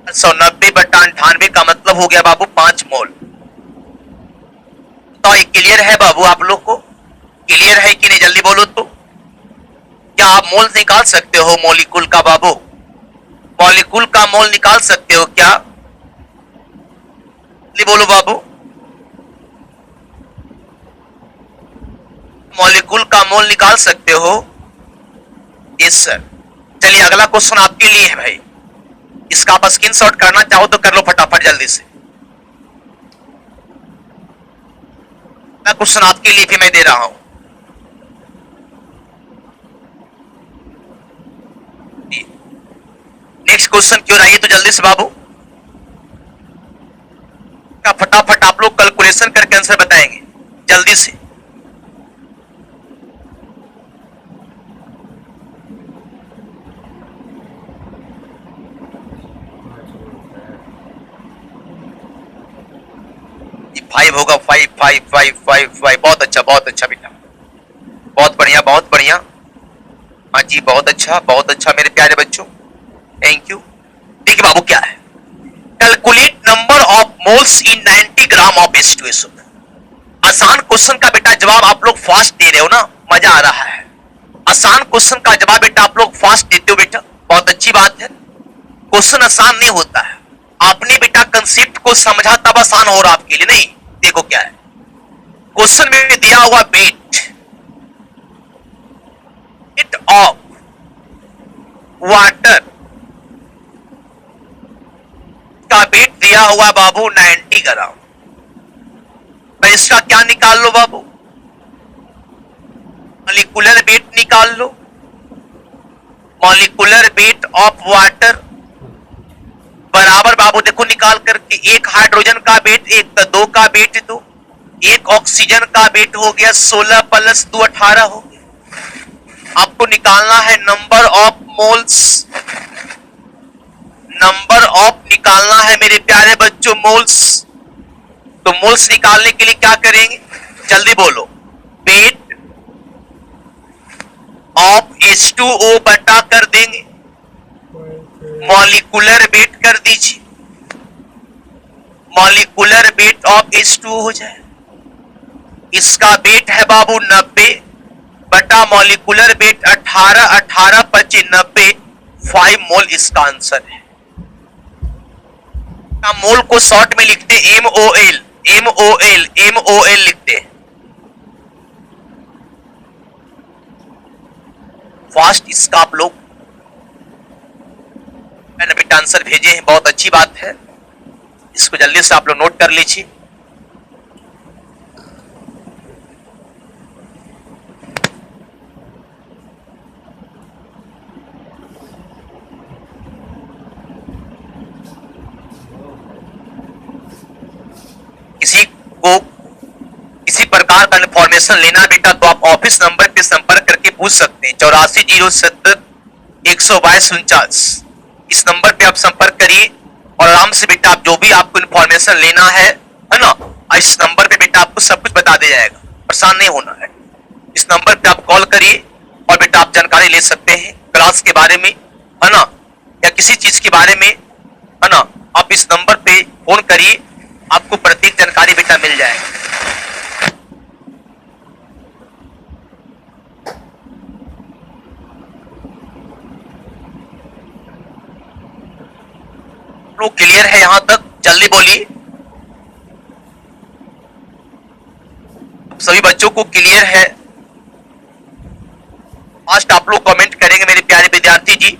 190 बटा 98 का मतलब हो गया बाबू 5 मोल। तो ये क्लियर है बाबू आप लोग को? क्लियर है कि नहीं? जल्दी बोलो तो। क्या आप मोल निकाल सकते हो मॉलिक्यूल का बाबू? मॉलिक्यूल का मोल निकाल सकते हो क्या? जल्दी बोलो बाबू, मॉलिक्यूल का मोल निकाल सकते हो? Yes sir. चलिए अगला क्वेश्चन आपके लिए है भाई, इसका आप स्क्रीनशॉट करना चाहो तो कर लो फटाफट जल्दी से। क्वेश्चन आपके लिए भी मैं दे रहा हूं। नेक्स्ट क्वेश्चन क्यों आइए तो जल्दी से बाबू, का फटाफट आप लोग कैलकुलेशन करके आंसर बताएंगे जल्दी से। फाइव होगा, 5 5 5 5 5। बहुत अच्छा, बहुत अच्छा बेटा, बहुत बढ़िया, बहुत बढ़िया। हाँ जी, बहुत अच्छा, बहुत अच्छा मेरे प्यारे बच्चों, थैंक यू। देखिए बाबू क्या है, calculate number of moles in 90 gram of H2SO। आसान क्वेश्चन का बेटा जवाब आप लोग फास्ट दे रहे हो ना, मजा आ रहा है। आसान क्वेश्चन का जवाब बेटा आप लोग फास्ट देते हो बेटा, बहुत अच्छी बात है। क्वेश्चन आसान नहीं होता है, आपने बेटा कंसेप्ट को समझा तब आसान हो रहा आपके लिए। नहीं, देखो क्या है क्वेश्चन में दिया हुआ वेट, वेट ऑफ वाटर का वेट दिया हुआ बाबू 90 ग्राम। मैं इसका क्या निकाल लो बाबू? मॉलिक्यूलर वेट निकाल लो। मॉलिक्यूलर वेट ऑफ वाटर बराबर बाबू देखो निकाल करके, एक हाइड्रोजन का वेट 1, तो 2 का वेट 2, एक ऑक्सीजन का वेट हो गया 16 + 2 18 हो गया। आपको निकालना है number of moles. Number of निकालना है मेरे प्यारे बच्चों, मोल्स। तो मोल्स निकालने के लिए क्या करेंगे, जल्दी बोलो। वेट ऑफ H2O बटा कर देंगे, मॉलिक्यूलर वेट कर दीजिए। मॉलिक्यूलर वेट ऑफ H2O हो जाए। इसका वेट है बाबू 90 बटा मॉलिक्यूलर वेट 18, 18 25 90, 5 मोल इसका आंसर है। मोल को शॉर्ट में लिखते MOL, MOL, MOL लिखते हैं। फास्ट इसका आप लोग बेटा आंसर भेजे हैं, बहुत अच्छी बात है। इसको जल्दी से आप लोग नोट कर लीजिए। किसी को किसी प्रकार का इंफॉर्मेशन लेना बेटा तो आप ऑफिस नंबर पे संपर्क करके पूछ सकते हैं, 8407012249। इस नंबर पे आप संपर्क करिए और आराम से बेटा आप जो भी आपको इंफॉर्मेशन लेना है ना, इस नंबर पे बेटा आपको सब कुछ बता दिया जाएगा, परेशान नहीं होना है। इस नंबर पे आप कॉल करिए और बेटा आप जानकारी ले सकते हैं क्लास के बारे में, है ना, या किसी चीज के बारे में, है ना। आप इस नंबर पे फोन करिए, आपको प्रत्येक जानकारी बेटा मिल जाएगा। लोग क्लियर है यहां तक, जल्दी बोलिए। सभी बच्चों को क्लियर है? फास्ट आप लोग कमेंट करेंगे मेरे प्यारे विद्यार्थी जी।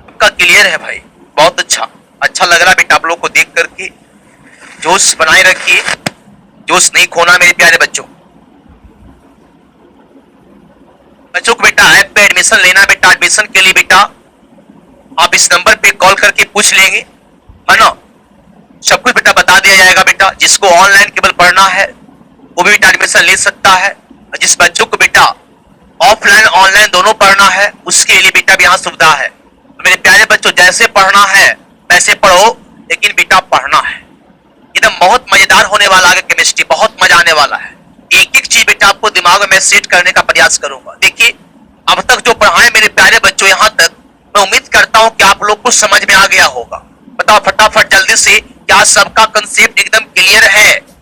आपका क्लियर है भाई, बहुत अच्छा, अच्छा लग रहा बेटा आप लोग को देख करके। जोश बनाए रखिए, जोश नहीं खोना मेरे प्यारे बच्चों। बच्चों को बेटा ऐप पे एडमिशन लेना बेटा, एडमिशन के लिए बेटा आप इस नंबर पे कॉल करके पूछ लेंगे, है ना। सब कुछ बेटा बता दिया जाएगा बेटा। जिसको ऑनलाइन केवल पढ़ना है वो भी बेटा एडमिशन ले सकता है, और जिस बच्चों को बेटा ऑफलाइन ऑनलाइन दोनों पढ़ना है उसके लिए बेटा भी यहाँ सुविधा है। तो मेरे प्यारे बच्चों जैसे पढ़ना है वैसे पढ़ो, लेकिन बेटा पढ़ना है। एकदम बहुत मजेदार होने वाला है केमिस्ट्री, बहुत मजा आने वाला है। एक एक चीज बेटा आपको दिमाग में सेट करने का प्रयास करूंगा। देखिए अब तक जो पढ़ाए मेरे प्यारे बच्चों यहाँ तक, मैं उम्मीद करता हूँ कि आप लोग को समझ में आ गया होगा। बताओ फटाफट जल्दी से, क्या सबका कंसेप्ट एकदम क्लियर है?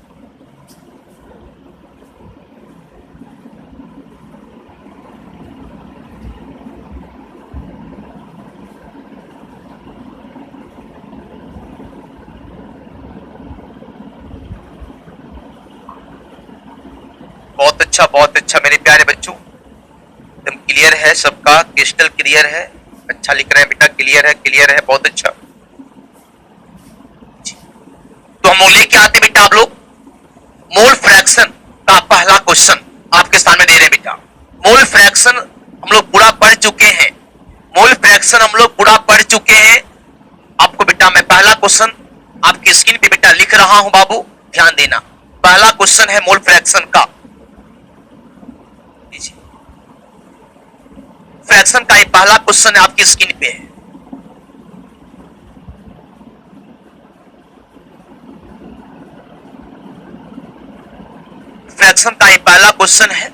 बहुत अच्छा मेरे प्यारे बच्चों, एकदम क्लियर है सबका, क्रिस्टल क्लियर है। अच्छा लिख रहे हैं बेटा, क्लियर है, बहुत अच्छा। तो हम लेके आते बेटा आप लोग मोल फ्रैक्शन का पहला क्वेश्चन आपके सामने दे रहे हैं बेटा। मोल फ्रैक्शन हम लोग पूरा पढ़ चुके हैं, मोल फ्रैक्शन हम लोग पूरा पढ़ चुके हैं। आपको बेटा मैं पहला क्वेश्चन आपकी स्क्रीन पे बेटा लिख रहा हूं बाबू, ध्यान देना। पहला क्वेश्चन है मोल फ्रैक्शन का। फ्रैक्शन का ये पहला क्वेश्चन आपकी स्क्रीन पे है। फ्रैक्शन का ये पहला क्वेश्चन है।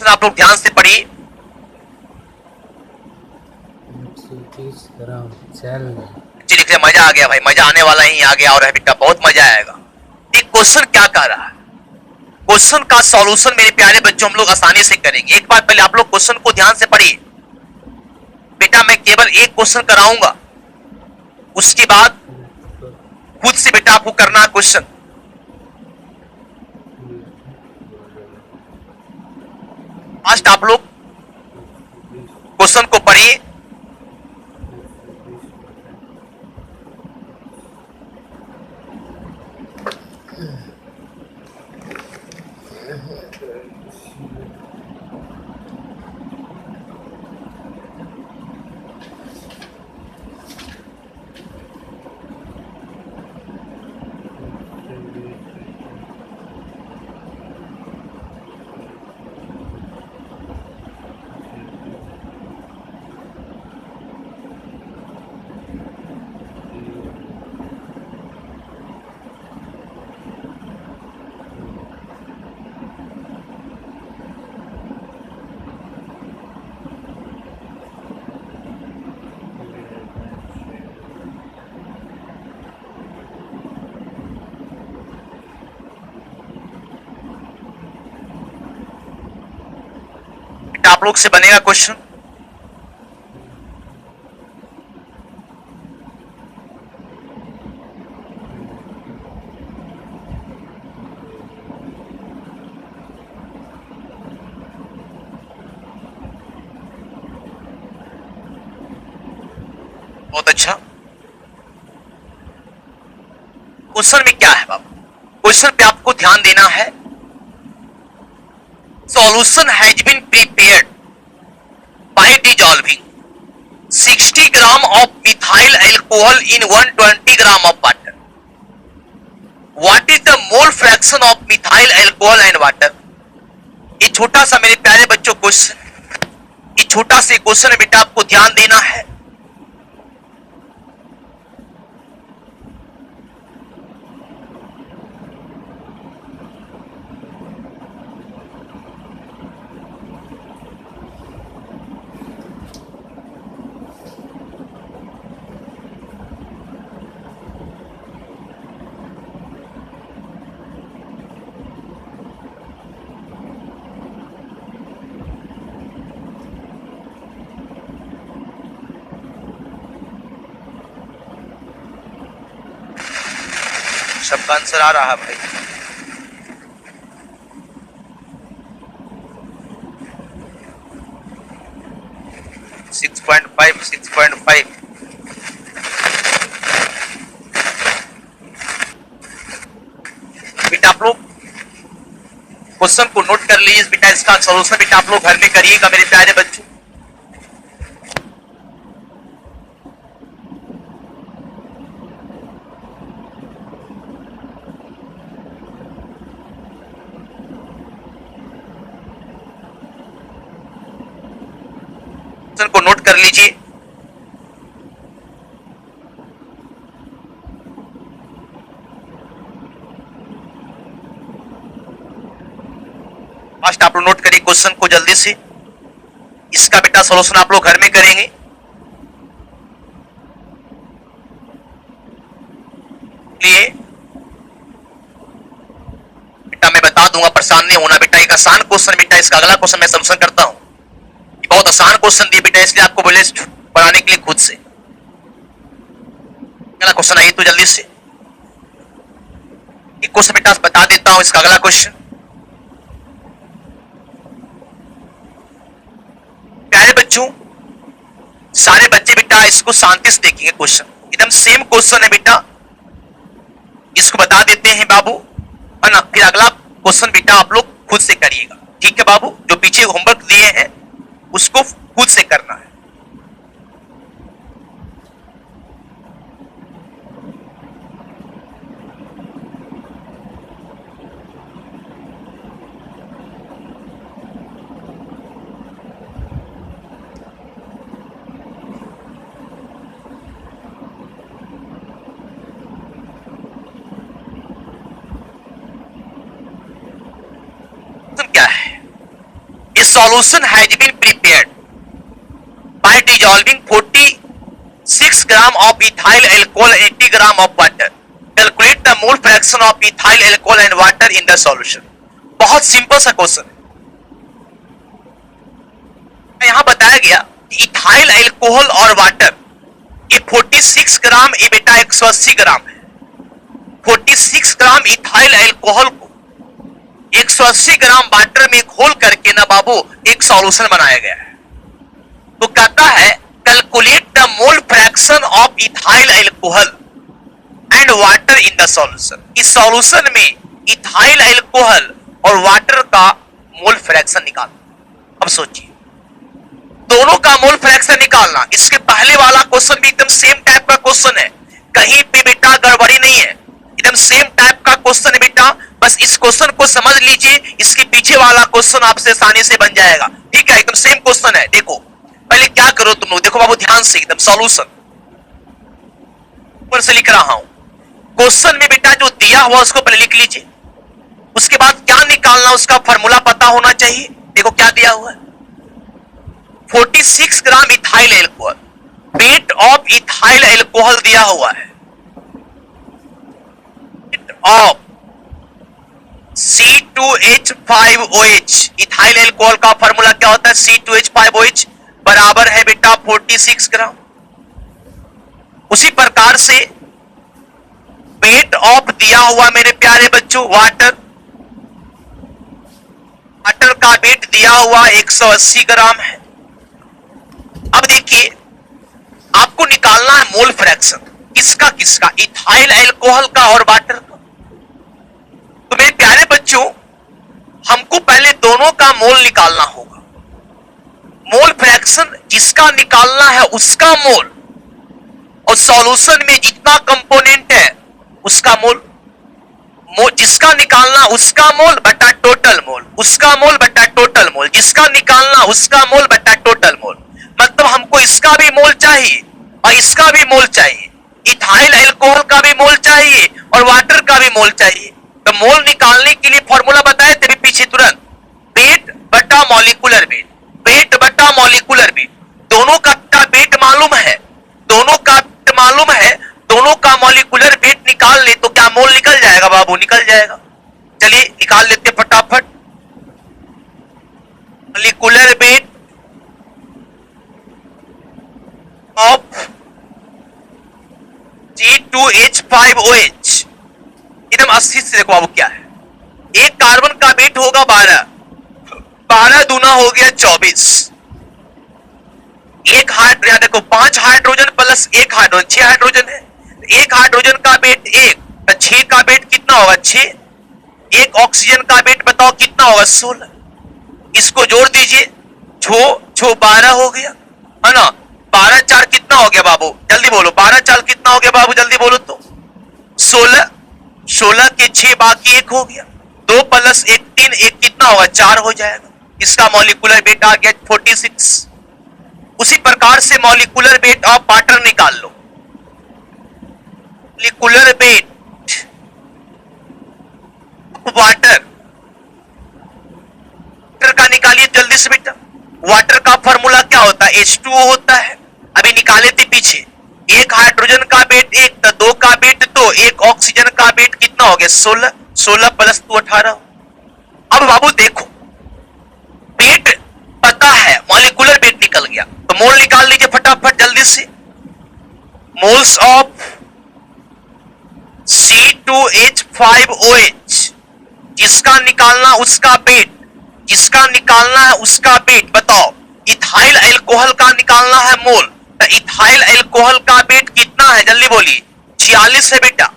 आप लोग ध्यान से पढ़िए। 130 ग्राम चल लिख रहे, मजा आ गया भाई, मजा आने वाला ही आ गया और है बेटा, बहुत मजा आएगा। एक क्वेश्चन क्या कह रहा है, क्वेश्चन का सॉल्यूशन मेरे प्यारे बच्चों हम लोग आसानी से करेंगे। एक बार पहले आप लोग क्वेश्चन को ध्यान से पढ़िए बेटा। मैं केवल एक क्वेश्चन कराऊंगा, उसके बाद खुद से बेटा आपको करना है क्वेश्चन। फास्ट आप लोग क्वेश्चन को पढ़िए आप लोग से बनेगा क्वेश्चन। बहुत अच्छा। क्वेश्चन में क्या है बाबू? क्वेश्चन पे आपको ध्यान देना है। Solution has been prepared by dissolving 60 gram of methyl alcohol in 120 gram of water. What is the mole fraction of methyl alcohol and water? ये छोटा सा मेरे प्यारे बच्चों क्वेश्चन, ये छोटा से क्वेश्चन बेटा आपको ध्यान देना है। सबका आंसर आ रहा है भाई? Six point five. बेटा आप लोग क्वेश्चन को नोट कर लीजिए बेटा, इसका सॉल्यूशन बेटा आप लोग घर में करिएगा मेरे प्यारे बच्चों। को नोट कर लीजिए। फास्ट आप लोग नोट करिए क्वेश्चन को जल्दी से। इसका बेटा सॉल्यूशन आप लोग घर में करेंगे। लिए बेटा मैं बता दूंगा, परेशान नहीं होना बेटा। एक आसान क्वेश्चन बेटा, इसका अगला क्वेश्चन मैं सॉल्यूशन करता हूं। बहुत आसान क्वेश्चन दिए बेटा, इसलिए आपको बोले बनाने के लिए खुद से। अगला क्वेश्चन आइए तो जल्दी से। एक क्वेश्चन बेटा बता देता हूं, इसका अगला क्वेश्चन। प्यारे बच्चों, सारे बच्चे बेटा इसको शांति से देखेंगे। क्वेश्चन एकदम सेम क्वेश्चन है बेटा, इसको बता देते हैं बाबू, है ना। फिर अगला क्वेश्चन बेटा आप लोग खुद से करिएगा, ठीक है बाबू। जो पीछे होमवर्क दिए हैं उसको खुद से करना है। क्या है? A solution has been prepared by dissolving 46 gram of ethyl alcohol and 80 gram of water. Calculate the mole fraction of ethyl alcohol and water in the solution. बहुत सिंपल सा क्वेश्चन है। यहां बताया गया इथाइल अल्कोहल और water ये 46 ग्राम, ये बेटा 180 ग्राम है। 46 ग्राम इथाइल अल्कोहल को 180 ग्राम वाटर में घोल करके ना बाबू एक सॉल्यूशन बनाया गया है। तो कहता है calculate the mole fraction of ethyl alcohol and water in the solution. इस सॉल्यूशन में इथाइल अल्कोहल और वाटर का मोल फ्रैक्शन निकालना। अब सोचिए, दोनों का मोल फ्रैक्शन निकालना। इसके पहले वाला क्वेश्चन भी एकदम सेम टाइप का क्वेश्चन है, कहीं पे बेटा गड़बड़ी नहीं है, एकदम सेम टाइप का क्वेश्चन है बेटा। बस इस क्वेश्चन को समझ लीजिए, इसके पीछे वाला क्वेश्चन आपसे आसानी से बन जाएगा, ठीक है। एकदम सेम क्वेश्चन है। देखो पहले क्या करो तुम लोग, देखो बाबू ध्यान से, एकदम सॉल्यूशन ऊपर से लिख रहा हूं। क्वेश्चन में बेटा जो दिया हुआ उसको पहले लिख लीजिए, उसके बाद क्या निकालना उसका फॉर्मूला पता होना चाहिए। देखो क्या दिया हुआ है, 46 gram ethyl alcohol, weight of ethyl alcohol दिया हुआ है, of C2H5OH ethyl ethyl alcohol का फॉर्मूला क्या होता है? C2H5OH बराबर है बेटा 46 ग्राम। उसी प्रकार से वेट ऑफ दिया हुआ मेरे प्यारे बच्चों वाटर का वेट दिया हुआ 180 ग्राम है। अब देखिए आपको निकालना है मोल फ्रैक्शन, किसका किसका? इथाइल एल्कोहल का और वाटर का। तो मेरे प्यारे बच्चों हमको पहले दोनों का मोल निकालना होगा। मोल फ्रैक्शन जिसका निकालना है उसका मोल, और सॉल्यूशन में जितना कंपोनेंट है उसका मोल, जिसका निकालना उसका मोल बटा टोटल मोल, उसका मोल बटा टोटल मोल, जिसका निकालना उसका मोल बटा टोटल मोल। मतलब हमको इसका भी मोल चाहिए और इसका भी मोल चाहिए, इथाइल एल्कोहल का भी मोल चाहिए और वाटर का भी मोल चाहिए। तो मोल निकालने के लिए फॉर्मूला बताए थे पीछे तुरंत, वेट बटा मॉलिक्यूलर वेट, वेट बटा मॉलिक्यूलर वेट। दोनों का वेट मालूम है, दोनों का मालूम है, दोनों का मॉलिक्यूलर वेट निकाल ले तो क्या मोल निकल जाएगा बाबू? निकल जाएगा। चलिए निकाल लेते फटाफट। मॉलिक्यूलर वेट ऑफ C2H5OH एकदम 80 से देखो बाबू क्या है। एक कार्बन का वेट होगा 12, 12 दूना हो गया 24। एक हाइड्रोजन देखो 5 हाइड्रोजन प्लस एक हाइड्रोजन 6 हाइड्रोजन है। एक हाइड्रोजन का वेट 1, तो 6 का वेट कितना होगा? 6। एक ऑक्सीजन का वेट बताओ कितना होगा? 16। इसको जोड़ दीजिए, 6 12 हो गया है ना। 12 4 कितना हो गया बाबू? जल्दी बोलो, 12 4 कितना हो गया बाबू? जल्दी बोलो तो। 16, 16 के 6 बाकी 1 हो गया। 2 प्लस 1 3, 1 कितना होगा? 4 हो जाएगा। इसका मॉलिक्यूलर वेट आ गया 46। उसी प्रकार से मॉलिक्यूलर वेट ऑफ वाटर निकाल लो। मॉलिक्यूलर वेट वाटर का निकालिए जल्दी से बेटा। वाटर का फॉर्मूला क्या होता है? H2O होता है। अभी निकाले थे पीछे। एक हाइड्रोजन का वेट 1, तो 2 का वेट 2, एक ऑक्सीजन का वेट कितना हो गया? 16, 16 प्लस 2 18। अब बाबू देखो वेट पता है, मॉलिक्यूलर वेट निकल गया, तो मोल निकाल लीजिए फटाफट जल्दी से। मोल्स ऑफ C2H5OH जिसका निकालना उसका वेट, जिसका निकालना है उसका वेट बताओ। इथाइल एल्कोहल का निकालना है मोल, तो इथाइल एल्कोहल का वेट कितना है? जल्दी बोलिए। 46 है बेटा,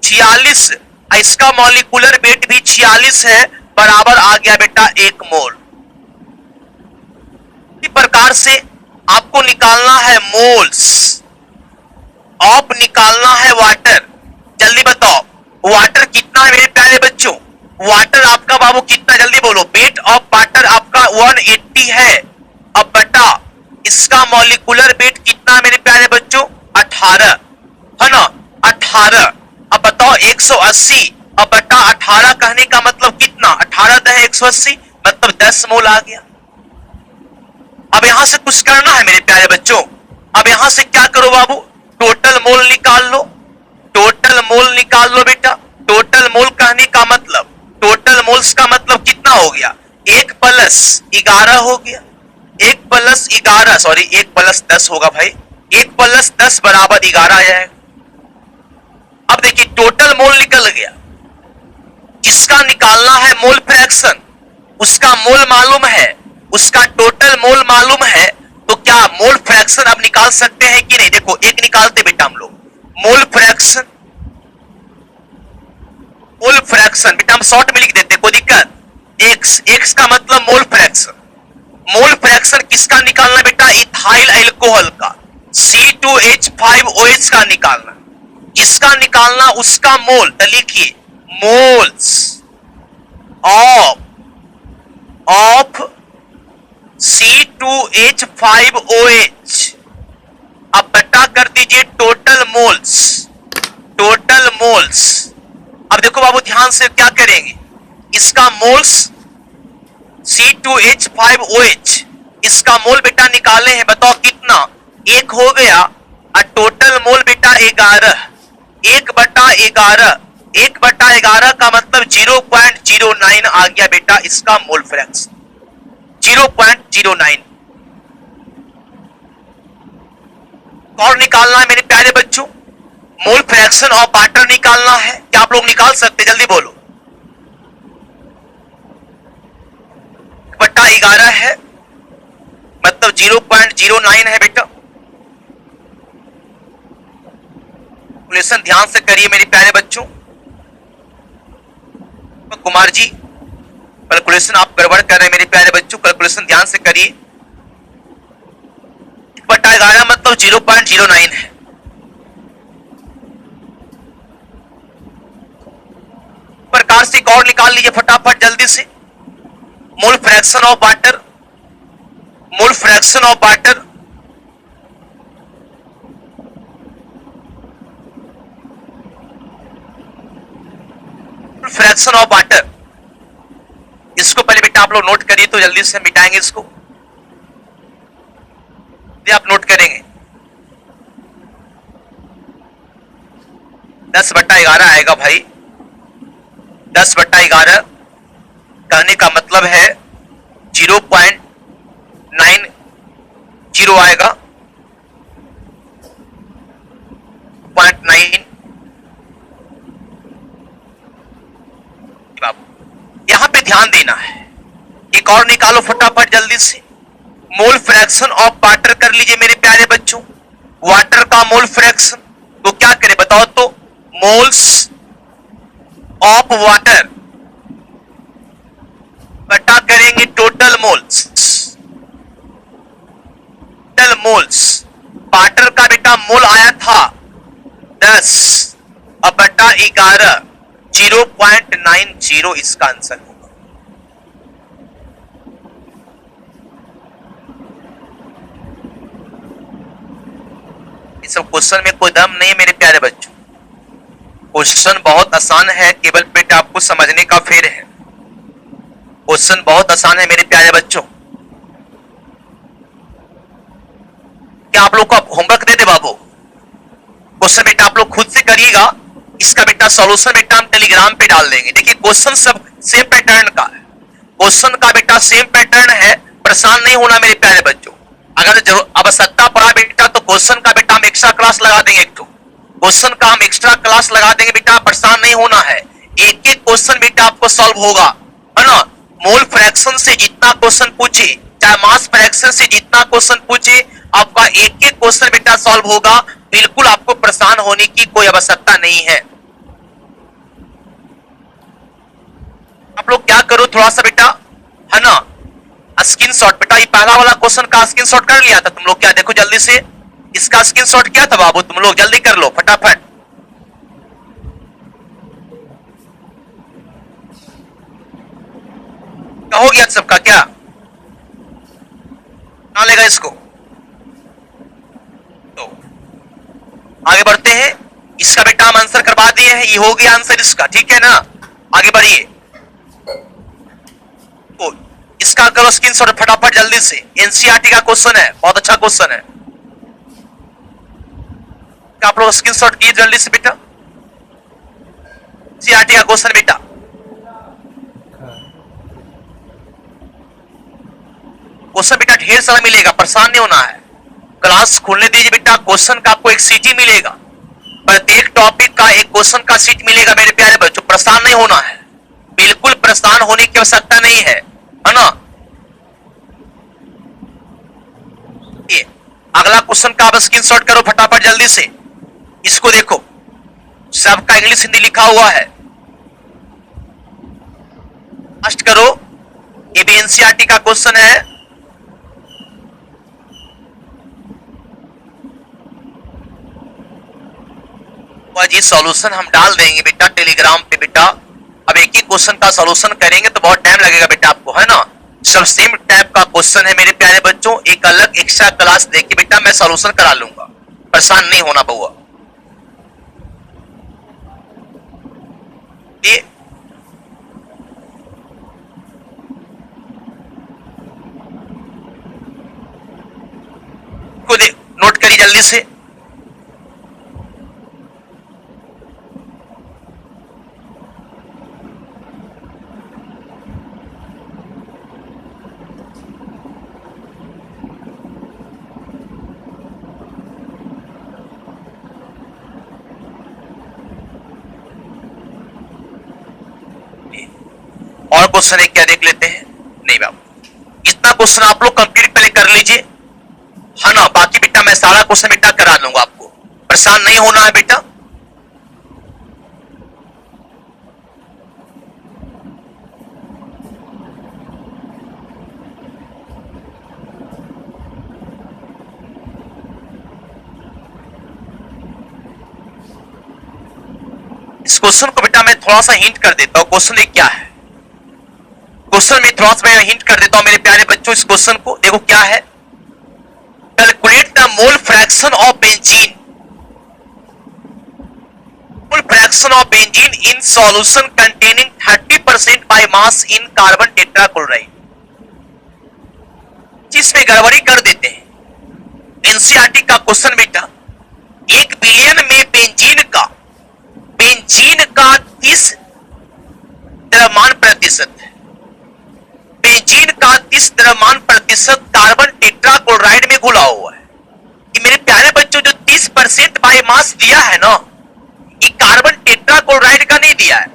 46। इसका मॉलिक्यूलर वेट भी 46 है, बराबर आ गया बेटा 1 मोल। इसी प्रकार से आपको निकालना है मोल्स ऑफ, निकालना है वाटर। जल्दी बताओ वाटर कितना है मेरे प्यारे बच्चों? वाटर आपका बाबू कितना? जल्दी बोलो। वेट ऑफ वाटर आपका 180 है। अब बटा इसका मॉलिक्यूलर वेट कितना मेरे प्यारे बच्चों? 18 है ना, 18। अब बताओ 180, अब बटा 18 कहने का मतलब कितना? 18 दे 180, मतलब 10 मोल आ गया। अब यहां से कुछ करना है मेरे प्यारे बच्चों। अब यहां से क्या करो बाबू? टोटल मोल निकाल लो, टोटल मोल निकाल लो बेटा। टोटल मोल कहने का मतलब, टोटल मोल्स का मतलब कितना हो गया? 1 प्लस 11 हो गया। 1 प्लस 11 सॉरी 1 प्लस 10 होगा भाई। 1 प्लस 10 बराबर 11 आ जाएगा। अब देखिए टोटल मोल निकल गया। जिसका निकालना है मोल फ्रैक्शन, उसका मोल मालूम है, उसका टोटल मोल मालूम है, तो क्या मोल फ्रैक्शन अब निकाल सकते हैं कि नहीं? देखो एक निकालते बेटा हम लोग मोल फ्रैक्शन। मोल फ्रैक्शन बेटा हम शॉर्ट में लिख देते, कोई दिक्कत? एक्स का मतलब मोल फ्रैक्शन। मोल फ्रैक्शन किसका निकालना बेटा? इथाइल एल्कोहल का, C2H5OH का निकालना। जिसका निकालना उसका मोल, तो लिखिए मोल्स ऑफ C2H5OH। अब बटा कर दीजिए टोटल मोल्स, टोटल मोल्स। अब देखो बाबू ध्यान से क्या करेंगे, इसका मोल्स C2H5OH, इसका मोल बेटा निकाले हैं, बताओ कितना? 1 हो गया, और टोटल मोल बेटा 11, 1/11, 1/11 का मतलब 0.09 आ गया बेटा इसका मोल फ्रैक्शन। 0.09 और निकालना है मेरे प्यारे बच्चों। मोल फ्रैक्शन ऑफ वाटर निकालना है। क्या आप लोग निकाल सकते? जल्दी बोलो। बट्टा 11 है, मतलब 0.09 है बेटा। कैलकुलेशन ध्यान से करिए मेरे प्यारे बच्चों। तो कुमार जी कैलकुलेशन आप गड़बड़ कर रहे हैं मेरे प्यारे बच्चों, कैलकुलेशन ध्यान से करिए। बट्टा 11 मतलब 0.09 है। प्रकार से एक और निकाल लीजिए फटाफट जल्दी से। मोल fraction of water, mole fraction of water fraction of water, इसको पहले बेटा आप लोग नोट करिए तो जल्दी से मिटाएंगे इसको। ये आप नोट करेंगे 10/11 आएगा भाई। 10/11 कहने का मतलब है 0.90 आएगा, 0.9। यहां पे ध्यान देना है। एक और निकालो फटाफट जल्दी से। मोल फ्रैक्शन ऑफ वाटर कर लीजिए मेरे प्यारे बच्चों। वाटर का मोल फ्रैक्शन तो क्या करें बताओ तो? मोल्स ऑफ वाटर बटा करेंगे total moles. Total moles water का बेटा मोल आया था 10 और बटा 11 0.90 इसका आंसर होगा। इस क्वेश्चन में कोई दम नहीं है मेरे प्यारे बच्चों। क्वेश्चन बहुत आसान है, केवल बेटा आपको समझने का फेर है। क्वेश्चन बहुत आसान है मेरे प्यारे बच्चों। क्या आप लोग को होमवर्क दे दे बाबू? क्वेश्चन बेटा आप लोग खुद से करिएगा। इसका बेटा सॉल्यूशन बेटा हम टेलीग्राम पे डाल देंगे। देखिए क्वेश्चन सब सेम पैटर्न का है। क्वेश्चन का बेटा सेम पैटर्न है, परेशान नहीं होना मेरे प्यारे बच्चों। अगर आवश्यकता पड़ा बेटा तो क्वेश्चन का बेटा हम एक्स्ट्रा क्लास लगा देंगे। एक तो क्वेश्चन का हम एक्स्ट्रा क्लास लगा देंगे बेटा, परेशान नहीं होना है। एक एक क्वेश्चन बेटा आपको सॉल्व होगा, है ना। मोल फ्रैक्शन से जितना क्वेश्चन पूछे, चाहे मास फ्रैक्शन से जितना क्वेश्चन पूछे, आपका एक एक क्वेश्चन बेटा सॉल्व होगा। बिल्कुल आपको परेशान होने की कोई आवश्यकता नहीं है। आप लोग क्या करो थोड़ा सा बेटा, है ना, स्क्रीनशॉट बेटा। ये पहला वाला क्वेश्चन का स्क्रीनशॉट कर लिया था तुम लोग? क्या देखो जल्दी से, इसका स्क्रीनशॉट किया था बाबू? तुम लोग जल्दी कर लो फटाफट। क्या हो गया सबका? क्या कहां लेगा इसको? तो आगे बढ़ते हैं। इसका बेटा हम आंसर करवा दिए हैं। ये हो गया आंसर इसका, ठीक है ना। आगे बढ़िए। तो इसका करो स्क्रीनशॉट फटाफट जल्दी से। एनसीईआरटी का क्वेश्चन है, बहुत अच्छा क्वेश्चन है। आप लोग स्क्रीनशॉट कीजिए जल्दी से बेटा। एनसीईआरटी का क्वेश्चन बेटा। क्वेश्चन बेटा ढेर सारा मिलेगा, परेशान नहीं होना है। क्लास खोलने दीजिए बेटा। क्वेश्चन का आपको एक सीट ही मिलेगा, प्रत्येक टॉपिक का एक क्वेश्चन का सीट मिलेगा मेरे प्यारे बच्चों। परेशान नहीं होना है, बिल्कुल परेशान होने की आवश्यकता नहीं है ना। ये अगला क्वेश्चन का आप स्क्रीनशॉट करो फटाफट जल्दी से। इसको देखो, सबका इंग्लिश हिंदी लिखा हुआ है। फर्स्ट करो, ये भी एनसीईआरटी का क्वेश्चन है। जी सॉल्यूशन हम डाल देंगे बेटा टेलीग्राम पे बेटा। अब एक ही क्वेश्चन का सॉल्यूशन करेंगे तो बहुत टाइम लगेगा बेटा आपको, है ना। सब सेम टाइप का क्वेश्चन है मेरे प्यारे बच्चों। एक अलग एक्स्ट्रा क्लास देके बेटा मैं सॉल्यूशन करा लूंगा, परेशान नहीं होना बउआ। ये को नोट करिए जल्दी से। और क्वेश्चन है क्या, देख लेते हैं। नहीं बाबू, इतना क्वेश्चन आप लोग कंप्लीट पहले कर लीजिए, है ना। बाकी बेटा मैं सारा क्वेश्चन बेटा करा लूंगा, आपको परेशान नहीं होना है बेटा। इस क्वेश्चन को बेटा मैं थोड़ा सा हिंट कर देता हूं, क्वेश्चन एक क्या है। क्वेश्चन में थोड़ा सा मैं हिंट कर देता हूं मेरे प्यारे बच्चों। इस क्वेश्चन को देखो क्या है, calculate the mole fraction of benzene, mole fraction of benzene in solution containing 30% by mass in carbon tetrachloride. जिसमें गड़बड़ी कर देते हैं। एनसीईआरटी का क्वेश्चन बेटा, 1 बिलियन में बेंजीन का 30 द्रव्यमान प्रतिशत है। बेंजीन का 30 द्रव्यमान प्रतिशत कार्बन टेट्राक्लोराइड में घुला हुआ है। ये मेरे प्यारे बच्चों जो 30% बाय मास दिया है ना, ये कार्बन टेट्राक्लोराइड का नहीं दिया है,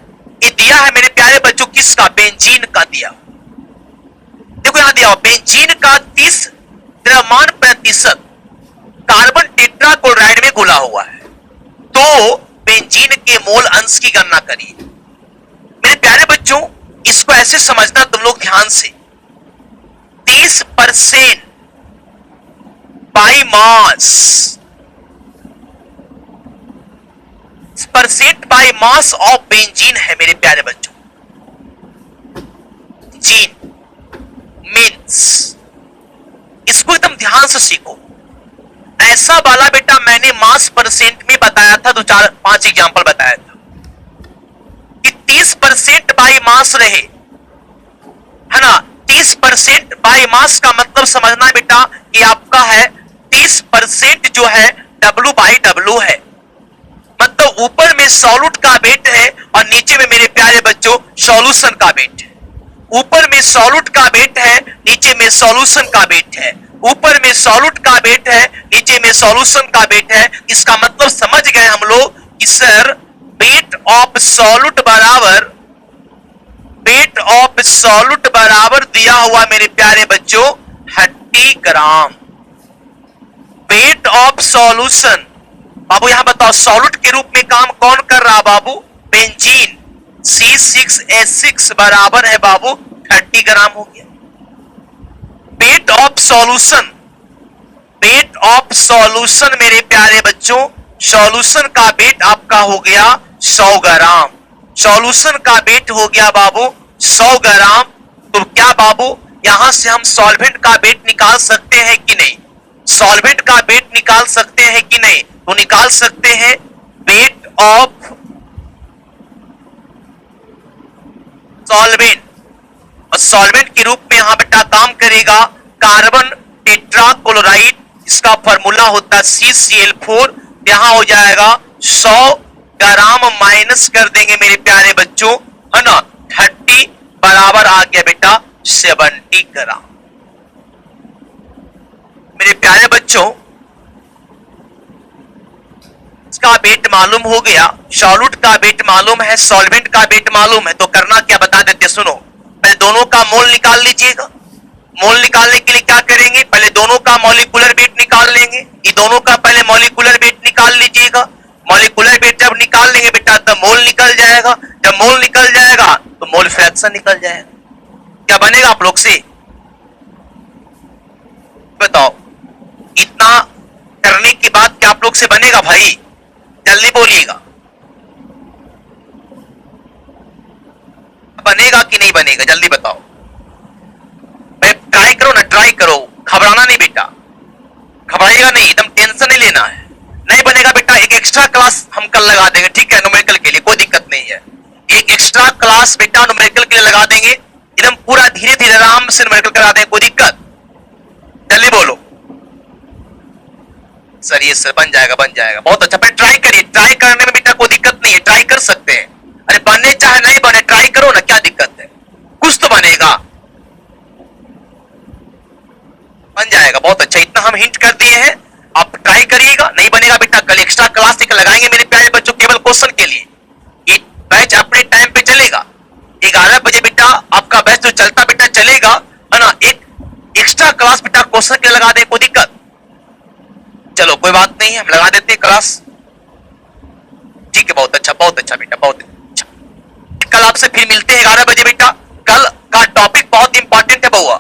ये दिया है मेरे प्यारे बच्चों किसका, बेंजीन का दिया। देखो यहां दिया बेंजीन का 30 द्रव्यमान प्रतिशत कार्बन टेट्राक्लोराइड में घुला हुआ है। तो बेंजीन के मोल अंश की गणना करिए। मेरे प्यारे बच्चों इसको ऐसे समझना तुम लोग ध्यान से, 30% by mass, percent by mass of benzene है मेरे प्यारे बच्चों। जीन मीन्स, इसको एकदम ध्यान से सीखो। ऐसा वाला बेटा मैंने मास परसेंट में बताया था, 2-4-5 एग्जांपल बताया था कि 30% बाय मास रहे, है ना। 30% बाय मास का मतलब समझना बेटा कि आपका है 30% जो है W/W है, मतलब ऊपर में सॉल्यूट का वेट है और नीचे में मेरे प्यारे बच्चों सॉल्यूशन का वेट है। ऊपर में सॉल्यूट का वेट है, नीचे में सॉल्यूशन का वेट है। ऊपर में सॉल्यूट का वेट है, नीचे में सॉल्यूशन का वेट है। इसका मतलब समझ गए हम लोग कि सर वेट ऑफ सॉल्यूट बराबर दिया हुआ मेरे प्यारे बच्चों 30 ग्राम। वेट ऑफ सॉल्यूशन बाबू यहां बताओ, सॉल्यूट के रूप में काम कौन कर रहा बाबू, बेंजीन C6H6 बराबर है बाबू 30 ग्राम हो गया। वेट ऑफ सॉल्यूशन मेरे प्यारे बच्चों, सॉल्यूशन का वेट आपका हो गया 100 ग्राम। सॉल्यूशन का वेट हो गया बाबू 100 ग्राम। तो क्या बाबू यहां से हम सॉल्वेंट का वेट निकाल सकते हैं कि नहीं, सॉल्वेंट का वेट निकाल सकते हैं कि नहीं, तो निकाल सकते हैं। वेट ऑफ सॉल्वेंट, और सॉल्वेंट के रूप में यहां बेटा काम करेगा कार्बन टेट्राक्लोराइड, इसका फॉर्मूला होता है CCl4। यहां हो जाएगा 100 ग्राम माइनस कर देंगे मेरे प्यारे बच्चों, है ना, 30 बराबर आ गया बेटा 70 ग्राम। मेरे प्यारे बच्चों इसका वेट मालूम हो गया, सॉल्यूट का वेट मालूम है, सॉल्वेंट का वेट मालूम है। तो करना क्या बता देते, सुनो। पहले दोनों का मोल निकाल लीजिएगा। मोल निकालने के लिए क्या करेंगे, पहले दोनों का मॉलिक्यूलर वेट निकाल लेंगे। ये दोनों का पहले मॉलिक्यूलर वेट निकाल लीजिएगा। मॉलिक्यूलर वेट जब निकाल लेंगे बेटा तब मोल निकल जाएगा। जब मोल निकल जाएगा तो मोल फ्रैक्शन निकल जाएगा। क्या बनेगा आप लोग से बताओ, इतना करने के बाद क्या आप लोग से बनेगा भाई, जल्दी बोलिएगा, बनेगा कि नहीं बनेगा, जल्दी बताओ। ट्राई करो ना, ट्राई करो, घबराना नहीं बेटा, घबराएगा नहीं, एकदम टेंशन नहीं लेना है। नहीं बनेगा बेटा एक एक्स्ट्रा क्लास हम कल लगा देंगे, ठीक है, न्यूमेरिकल के लिए, कोई दिक्कत नहीं है। एक एक्स्ट्रा क्लास बेटा न्यूमेरिकल के लिए लगा देंगे, एकदम पूरा धीरे धीरे आराम से न्यूमेरिकल करा देंगे, कोई दिक्कत, जल्दी बोलो। सर ये सर बन जाएगा, बन जाएगा, बहुत अच्छा। पर ट्राई करिए, ट्राई करने में बेटा कोई दिक्कत नहीं है, ट्राई कर सकते हैं। अरे बने चाहे नहीं बने, ट्राई करो ना, क्या दिक्कत है, कुछ तो बनेगा, बन जाएगा, बहुत अच्छा। इतना हम हिंट कर दिए हैं, आप ट्राई करिएगा। नहीं बनेगा बेटा कल एक्स्ट्रा क्लास लगाएंगे मेरे प्यारे बच्चों, केवल क्वेश्चन के लिए। एक बैच अपने टाइम पे चलेगा, 11 बजे बेटा आप बात नहीं है, हम लगा देते हैं क्लास। ठीक है, बहुत अच्छा बेटा, बहुत अच्छा। कल आपसे फिर मिलते हैं 11 बजे बेटा। कल का टॉपिक बहुत इंपॉर्टेंट है बउआ,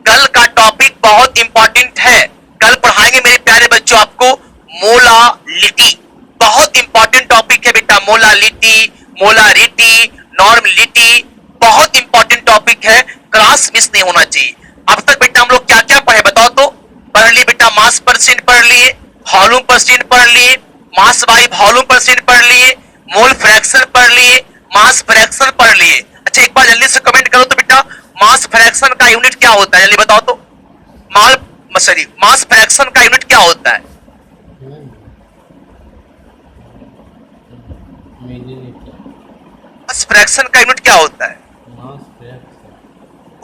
कल का टॉपिक बहुत इंपॉर्टेंट है। कल पढ़ाएंगे मेरे प्यारे बच्चों आपको मोलालिटी, बहुत इंपॉर्टेंट टॉपिक है बेटा। मोलालिटी, मोलारिटी, नॉर्मलिटी, बहुत इंपॉर्टेंट टॉपिक है, क्लास मिस नहीं होना चाहिए। अब तक बेटा हम लोग क्या क्या पढ़े बताओ तो? पढ़ लिए बेटा मास परसेंट पढ़ लिए, वॉल्यूम परसेंट पढ़ लिए, मास बाई वॉल्यूम परसेंट पढ़ लिए, मोल फ्रैक्शन पढ़ लिए, मास फ्रैक्शन पढ़ लिए। अच्छा एक बार जल्दी से कमेंट करो तो बेटा, मास फ्रैक्शन का यूनिट क्या होता है, जल्दी बताओ तो। मास फ्रैक्शन का यूनिट क्या होता है? मास फ्रैक्शन का यूनिट क्या होता है?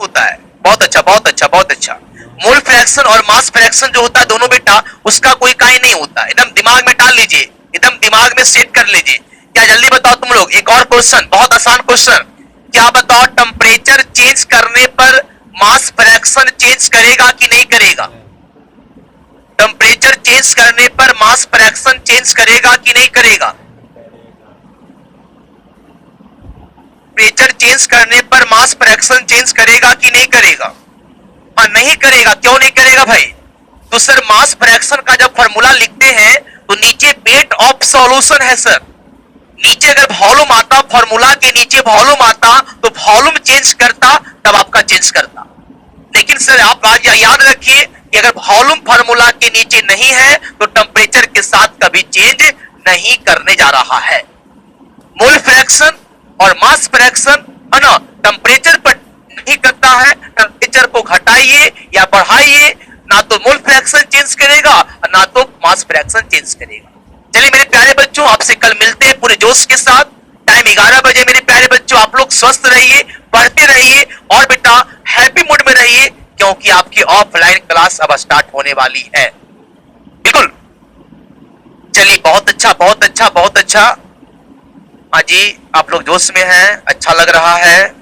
होता है, बहुत अच्छा बहुत अच्छा बहुत अच्छा। मोल फ्रैक्शन और मास फ्रैक्शन जो होता है दोनों बेटा, उसका कोई काई नहीं होता। एकदम दिमाग में डाल लीजिए, एकदम दिमाग में सेट कर लीजिए। क्या जल्दी बताओ तुम लोग, एक और क्वेश्चन, बहुत आसान क्वेश्चन। क्या बताओ टेम्परेचर चेंज करने पर मास फ्रैक्शन चेंज करेगा कि नहीं करेगा? टेम्परेचर चेंज करने पर मास फ्रैक्शन चेंज करेगा कि नहीं करेगा? टेम्परेचर चेंज करने पर मास फ्रैक्शन चेंज करेगा कि नहीं करेगा? हाँ नहीं करेगा। क्यों नहीं करेगा भाई? तो सर मास फ्रैक्शन का जब फॉर्मूला लिखते हैं तो नीचे वेट ऑफ सॉल्यूशन है सर। नीचे अगर वॉल्यूम आता, फॉर्मूला के नीचे वॉल्यूम आता तो वॉल्यूम चेंज करता, तब आपका चेंज करता। लेकिन सर आप आज याद रखिए कि अगर वॉल्यूम फॉर्मूला के नीचे नहीं है तो टेम्परेचर के साथ कभी चेंज नहीं करने जा रहा है। मोल फ्रैक्शन और मास फ्रैक्शन है ना, टेम्परेचर पर नहीं करता है। टेम्परेचर को घटाइए या बढ़ाइए, ना तो मोल फ्रैक्शन चेंज करेगा ना तो मास फ्रैक्शन चेंज करेगा। चलिए मेरे प्यारे बच्चों, आपसे कल मिलते हैं पूरे जोश के साथ। टाइम 11 बजे मेरे प्यारे बच्चों। आप लोग स्वस्थ रहिए, पढ़ते रहिए और बेटा हैप्पी मूड में रहिए, क्योंकि आपकी ऑफलाइन क्लास अब स्टार्ट होने वाली है। बिल्कुल, चलिए बहुत अच्छा बहुत अच्छा बहुत अच्छा। हाँ जी, आप लोग जोश में हैं, अच्छा लग रहा है।